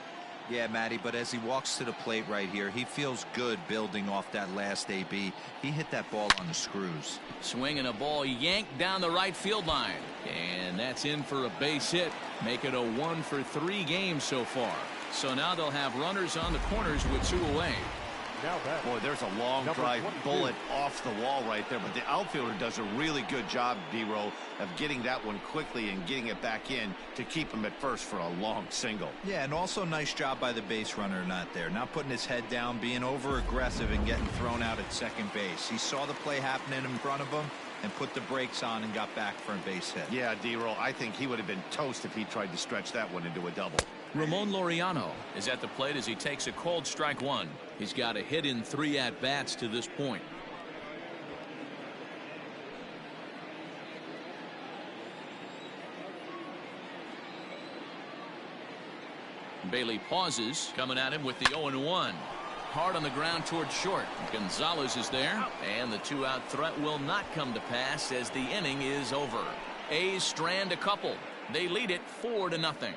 Yeah, Matty, but as he walks to the plate right here, he feels good building off that last AB. He hit that ball on the screws. Swinging a ball yanked down the right field line. And that's in for a base hit. Make it a 1-for-3 game so far. So now they'll have runners on the corners with 2 away. Boy, there's a long drive bullet off the wall right there, but the outfielder does a really good job, D-Row, of getting that one quickly and getting it back in to keep him at first for a long single. Yeah, and also nice job by the base runner not there, not putting his head down, being over aggressive and getting thrown out at second base. He saw the play happening in front of him and put the brakes on and got back for a base hit. Yeah, D-Row, I think he would have been toast if he tried to stretch that one into a double. Ramon Laureano is at the plate as he takes a cold strike 1. He's got a hit in 3 at-bats to this point. Bailey pauses, coming at him with the 0-1. Hard on the ground towards short. Gonzalez is there, and the 2-out threat will not come to pass as the inning is over. A's strand a couple. They lead it 4-0.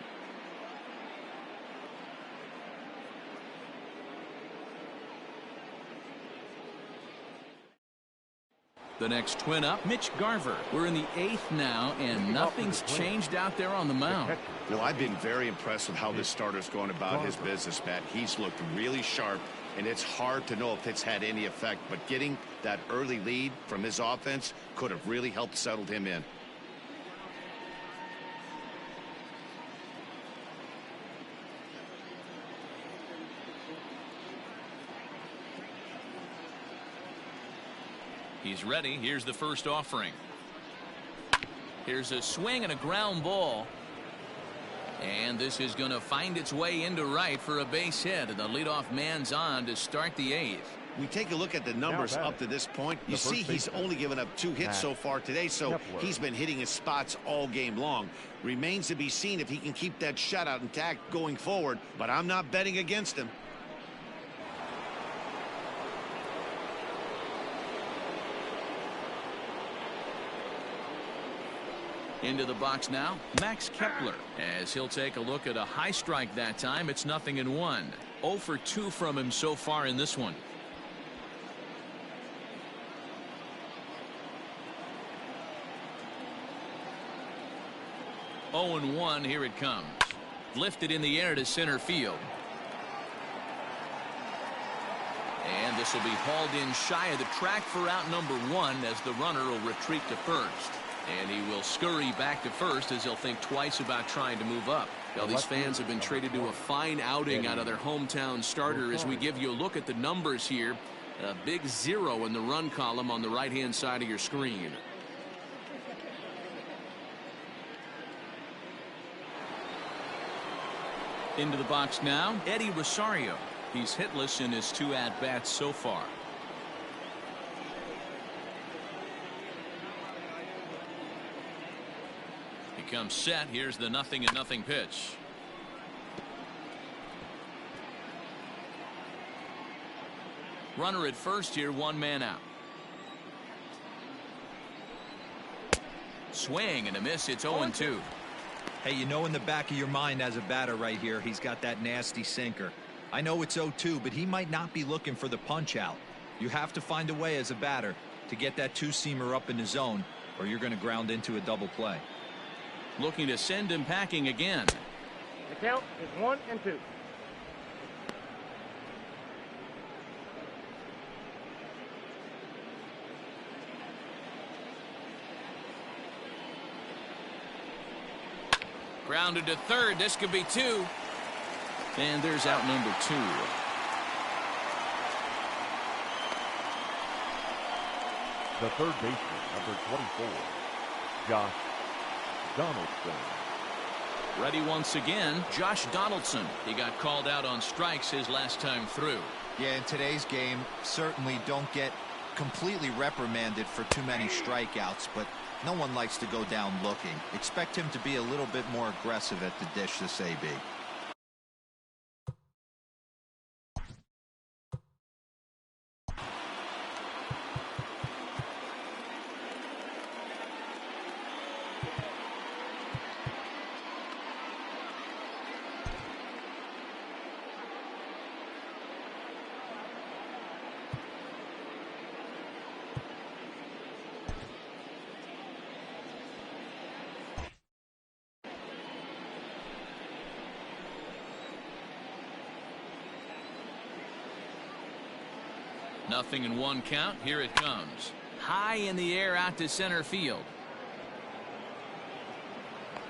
The next twin up, Mitch Garver. We're in the 8th now, and nothing's changed out there on the mound. Well, I've been very impressed with how this starter's going about his business, Matt. He's looked really sharp. and it's hard to know if it's had any effect, but getting that early lead from his offense could have really helped settle him in. He's ready. Here's the first offering. Here's a swing and a ground ball. And this is going to find its way into right for a base hit. And the leadoff man's on to start the 8th. We take a look at the numbers up to this point. You see he's only given up 2 hits so far today, so he's been hitting his spots all game long. Remains to be seen if he can keep that shutout intact going forward, but I'm not betting against him. Into the box now, Max Kepler, as he'll take a look at a high strike that time. It's 0-1. 0 for 2 from him so far in this one. Oh and 1. Here it comes. Lifted in the air to center field. And this will be hauled in shy of the track for out number 1 as the runner will retreat to first. And he will scurry back to first as he'll think twice about trying to move up. Now, these fans have been treated to a fine outing out of their hometown starter as we give you a look at the numbers here. A big 0 in the run column on the right-hand side of your screen. Into the box now, Eddie Rosario. He's hitless in his 2 at-bats so far. Comes set. Here's the 0-0 pitch. Runner at first here, 1 man out. Swing and a miss. It's 0-2. Hey, you know in the back of your mind as a batter right here, he's got that nasty sinker. I know it's 0-2, but he might not be looking for the punch out. You have to find a way as a batter to get that 2-seamer up in the zone, or you're going to ground into a double play. Looking to send him packing again. The count is 1-2. Grounded to third. This could be 2. And there's out number 2. The third baseman, number 24, Josh Donaldson. Ready once again, Josh Donaldson. He got called out on strikes his last time through. Yeah, in today's game, certainly don't get completely reprimanded for too many strikeouts, but no one likes to go down looking. Expect him to be a little bit more aggressive at the dish this AB. Nothing in 1 count. Here it comes. High in the air out to center field.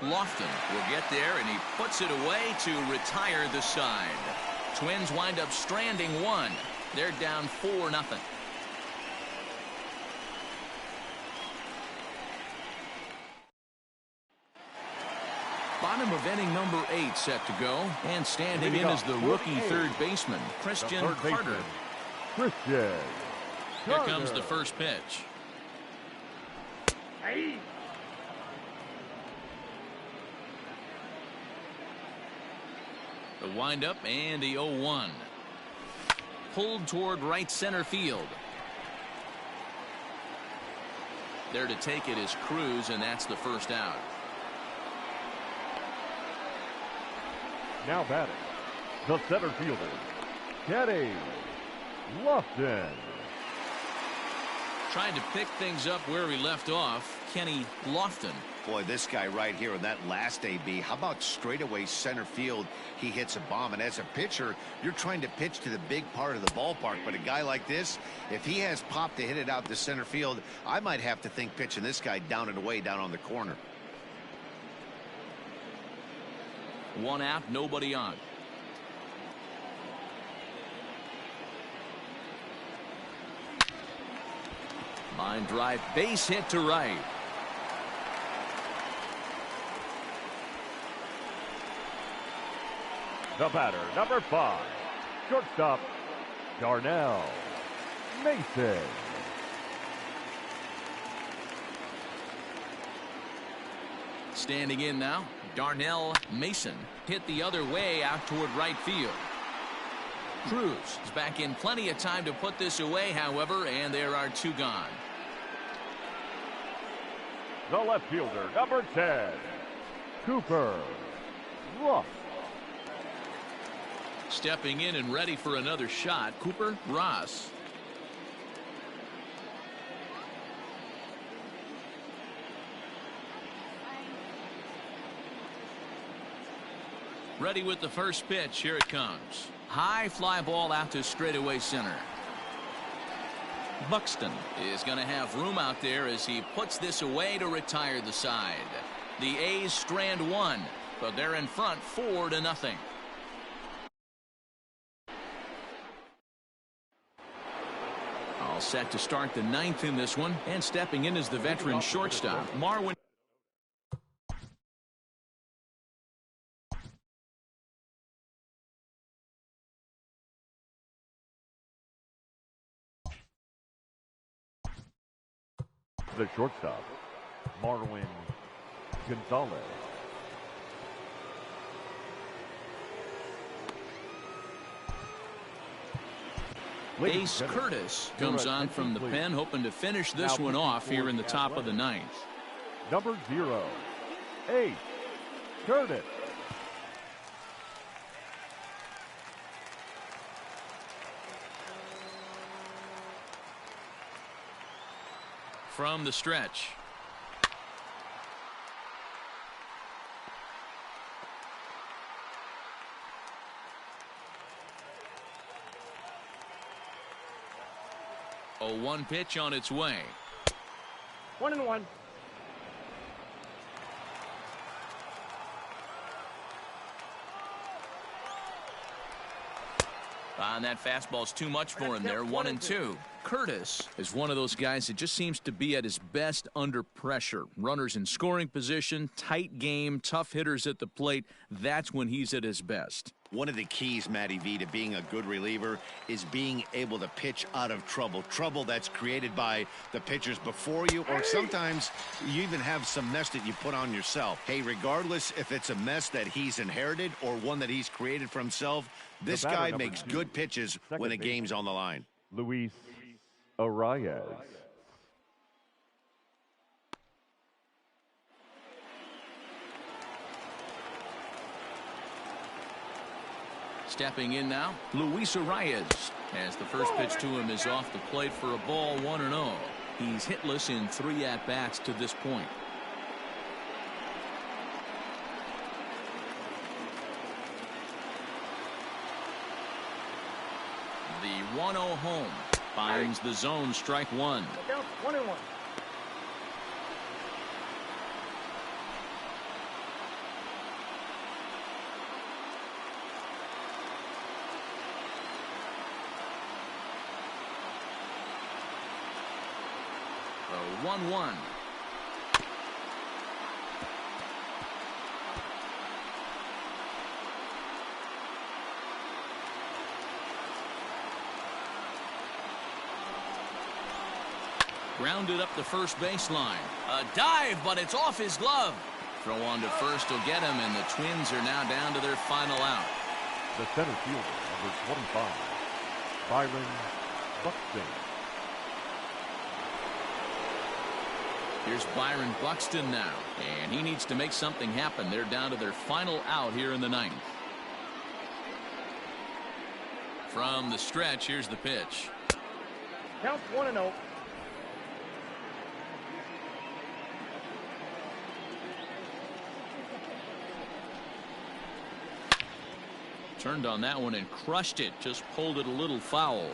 Lofton will get there, and he puts it away to retire the side. Twins wind up stranding 1. They're down 4-0. Bottom of inning number 8 set to go, and standing in is the rookie third baseman, Christian Carter. Christian Here Carter. comes the first pitch. Hey. The windup and the 0-1. Pulled toward right center field. There to take it is Cruz, and that's the first out. Now batting, the center fielder, Kenny Lofton. Trying to pick things up where he left off, Kenny Lofton. Boy, this guy right here in that last AB, how about straightaway center field? He hits a bomb, and as a pitcher, you're trying to pitch to the big part of the ballpark, but a guy like this, if he has pop to hit it out to center field, I might have to think pitching this guy down and away down on the corner. 1 out, nobody on. Line drive, base hit to right. The batter, number 5, shortstop, Darnell Mason. Standing in now, Darnell Mason hit the other way out toward right field. Cruz is back in plenty of time to put this away, however, and there are 2 gone. The left fielder, number 10, Cooper Ruff. Stepping in and ready for another shot, Cooper Ross. Ready with the first pitch. Here it comes. High fly ball out to straightaway center. Buxton is going to have room out there as he puts this away to retire the side. The A's strand 1, but they're in front 4-0. All set to start the 9th in this one, and stepping in is the veteran shortstop, Marwin. The shortstop, Marwin Gonzalez. Ace Curtis comes on from the pen, hoping to finish this one off here in the top of the 9th. Number 0, Ace Curtis. From the stretch. A 1 pitch on its way. 1-1. And that fastball's too much for him there. 1-2. Curtis is one of those guys that just seems to be at his best under pressure. Runners in scoring position, tight game, tough hitters at the plate. That's when he's at his best. One of the keys, Matty V, to being a good reliever is being able to pitch out of trouble. Trouble that's created by the pitchers before you, or sometimes you even have some mess that you put on yourself. Hey, regardless if it's a mess that he's inherited or one that he's created for himself, this guy makes good pitches when a game's on the line. Luis Arias. Stepping in now, Luis Arias, as the first pitch to him is off the plate for a ball, 1-0. He's hitless in 3 at-bats to this point. The 1-0 home finds the zone, strike 1. 1-1. The 1-1. Grounded up the first baseline. A dive, but it's off his glove. Throw on to first will get him, and the Twins are now down to their final out. The center fielder, number 25, Byron Buxton. Here's Byron Buxton now, and he needs to make something happen. They're down to their final out here in the 9th. From the stretch, here's the pitch. Count 1-0. Turned on that one and crushed it. Just pulled it a little foul.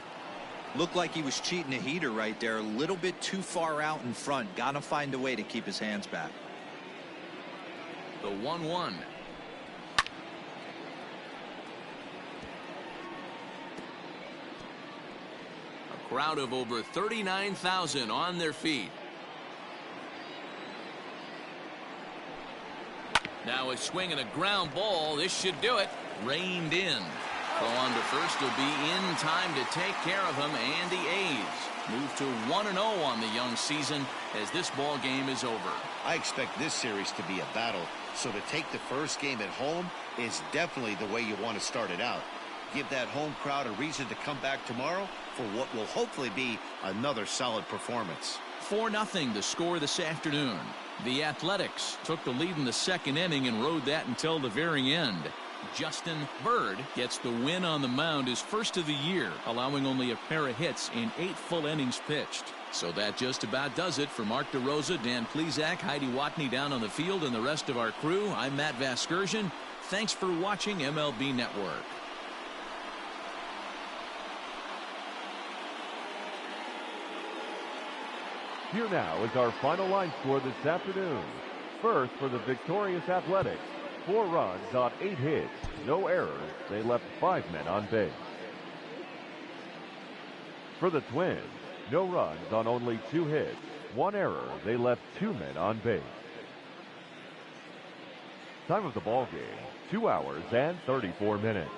Looked like he was cheating a heater right there. A little bit too far out in front. Got to find a way to keep his hands back. The 1-1. A crowd of over 39,000 on their feet. Now a swing and a ground ball. This should do it. Reined in. Throw on to first will be in time to take care of him, and the A's move to 1-0 on the young season as this ball game is over. I expect this series to be a battle, so to take the first game at home is definitely the way you want to start it out. Give that home crowd a reason to come back tomorrow for what will hopefully be another solid performance. 4-0 the score this afternoon. The Athletics took the lead in the second inning and rode that until the very end. Justin Bird gets the win on the mound, his first of the year, allowing only a pair of hits in 8 full innings pitched. So that just about does it for Mark DeRosa, Dan Plesac, Heidi Watney down on the field, and the rest of our crew. I'm Matt Vasgersian. Thanks for watching MLB Network. Here now is our final line score this afternoon. First, for the victorious Athletics, 4 runs on 8 hits, no errors. They left 5 men on base. For the Twins, no runs on only 2 hits, 1 error. They left 2 men on base. Time of the ball game, 2 hours and 34 minutes.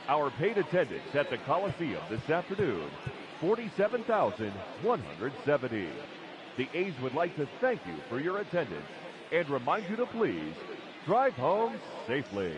Our paid attendance at the Coliseum this afternoon, 47,170. The A's would like to thank you for your attendance and remind you to please drive home safely.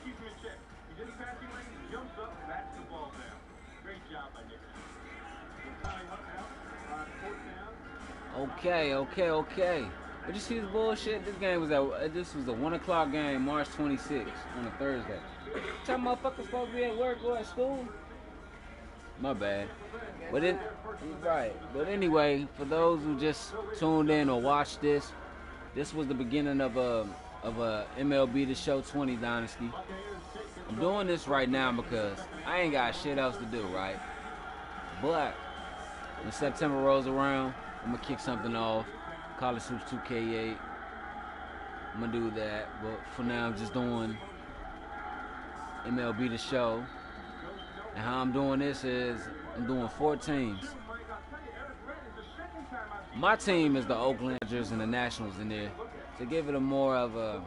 Keeps him in check. He gets past the lane, jumps up, bats the ball down. Great job by Nick. Okay. But you see this bullshit? This game was this was a 1 o'clock game, March 26th on a Thursday. Some motherfuckers supposed to be at work or at school. My bad. But But anyway, for those who just tuned in or watched this was the beginning of a MLB The Show 20 Dynasty. I'm doing this right now because I ain't got shit else to do, right? But when September rolls around, I'm gonna kick something off. College Hoops 2K8. I'm gonna do that. But for now, I'm just doing MLB The Show. And how I'm doing this is I'm doing 4 teams. My team is the Oakland A and the Nationals in there. To give it a more of a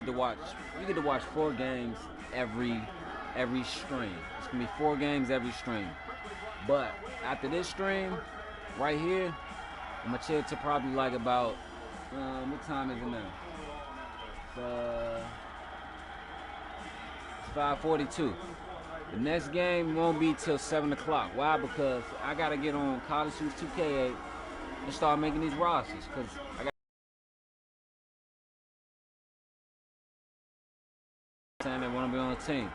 you get to watch 4 games every stream. It's gonna be 4 games every stream. But after this stream, right here, I'm gonna chill to probably like about what time is it now? It's 5:42. The next game won't be till 7 o'clock. Why? Because I got to get on College Hoops 2K8 and start making these rosters. Because I got saying they want to be on the team.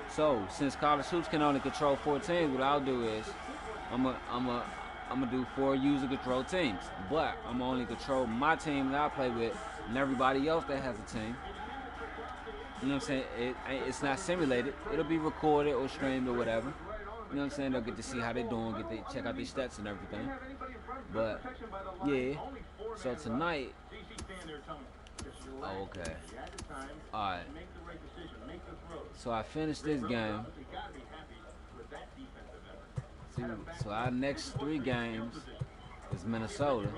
So, since College Hoops can only control 4 teams, what I'll do is I'm I'm gonna do 4 user control teams, but I'm only control my team that I play with, and everybody else that has a team. You know what I'm saying? It's not simulated. It'll be recorded or streamed or whatever. You know what I'm saying? They'll get to see how they're doing, check out their stats and everything. But yeah. So tonight. Oh, okay. All right. So I finished this game. So our next 3 games is Minnesota.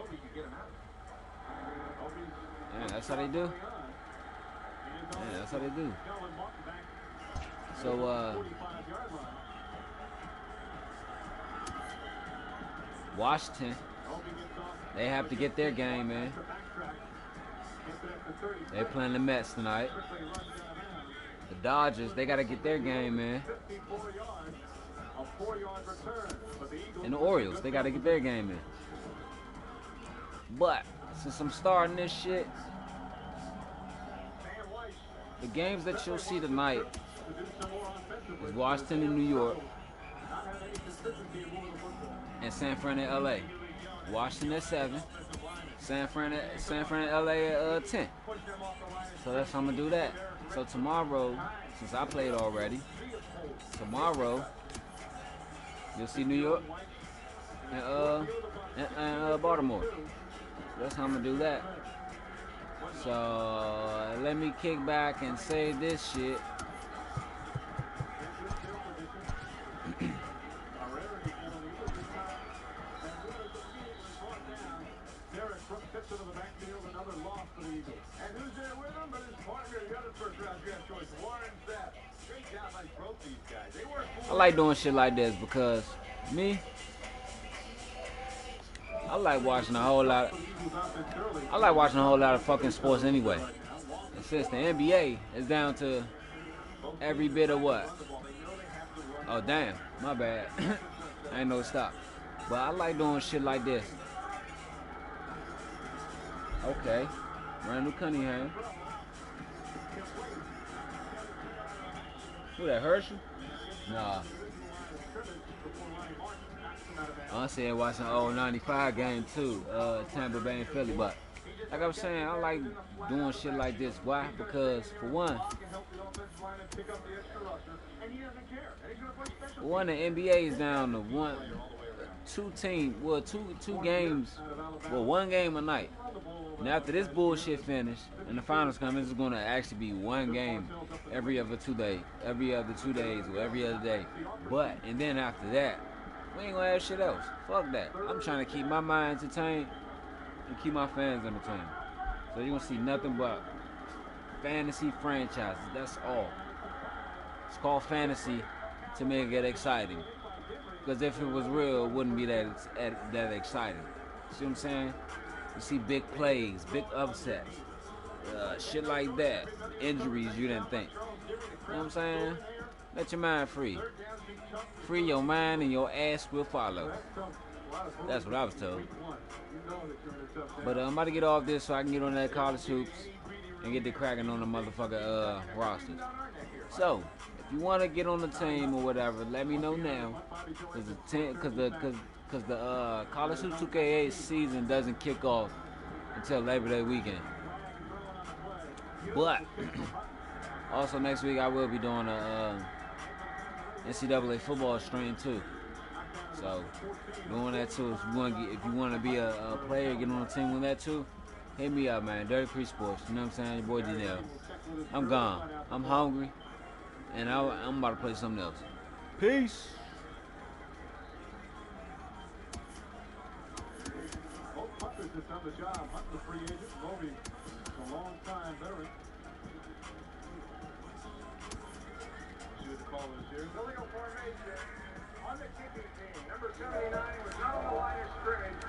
Yeah, that's how they do. Yeah, that's how they do. So Washington, they have to get their game, man. They're playing the Mets tonight. The Dodgers, they got to get their game, man. And the Orioles, they got to get their game in. But since I'm starting this shit, the games that you'll see tonight is Washington and New York, and San Fran and LA. Washington at 7, San Fran and LA at 10. So that's how I'm gonna do that. So tomorrow, since I played already, tomorrow you'll see New York and Baltimore. That's how I'm gonna do that. So let me kick back and say this shit. I like doing shit like this because me, I like watching a whole lot of fucking sports anyway. And since the NBA is down to every bit of what? Oh damn, my bad. I ain't no stop. But I like doing shit like this. Okay. Randall Cunningham. Who that, Herschel? Nah. I said watching the old 95 game too, Tampa Bay and Philly. But like I was saying, I like doing shit like this. Why? Because for one, the NBA is down to one game a night. And after this bullshit finish and the finals come, it's going to actually be one game every other 2 days, or every other day. And then after that, we ain't gonna have shit else. Fuck that. I'm trying to keep my mind entertained and keep my fans entertained. So you're gonna see nothing but fantasy franchises. That's all. It's called fantasy to make it exciting. Because if it was real, it wouldn't be that exciting. See what I'm saying? You see big plays, big upsets, shit like that. Injuries you didn't think. You know what I'm saying? Let your mind free. Free your mind and your ass will follow. That's what I was told. But I'm about to get off this so I can get on that college hoops and get the cracking on the motherfucker rosters. So, if you want to get on the team or whatever, let me know now. Cause the college hoops 2K8 season doesn't kick off until Labor Day weekend. But also next week I will be doing a NCAA football stream too. So doing that too. If you want to be a player, get on a team with that too, hit me up, man. Dirty Creek Sports. You know what I'm saying? Your boy Janelle. I'm gone. I'm hungry, and I'm about to play something else. Peace. Both punters have done the job. Hunt the free agent. Moby, a long-time veteran. See what the call is here. Illegal formation on the kicking team. Number 79 was not on the line of scrimmage.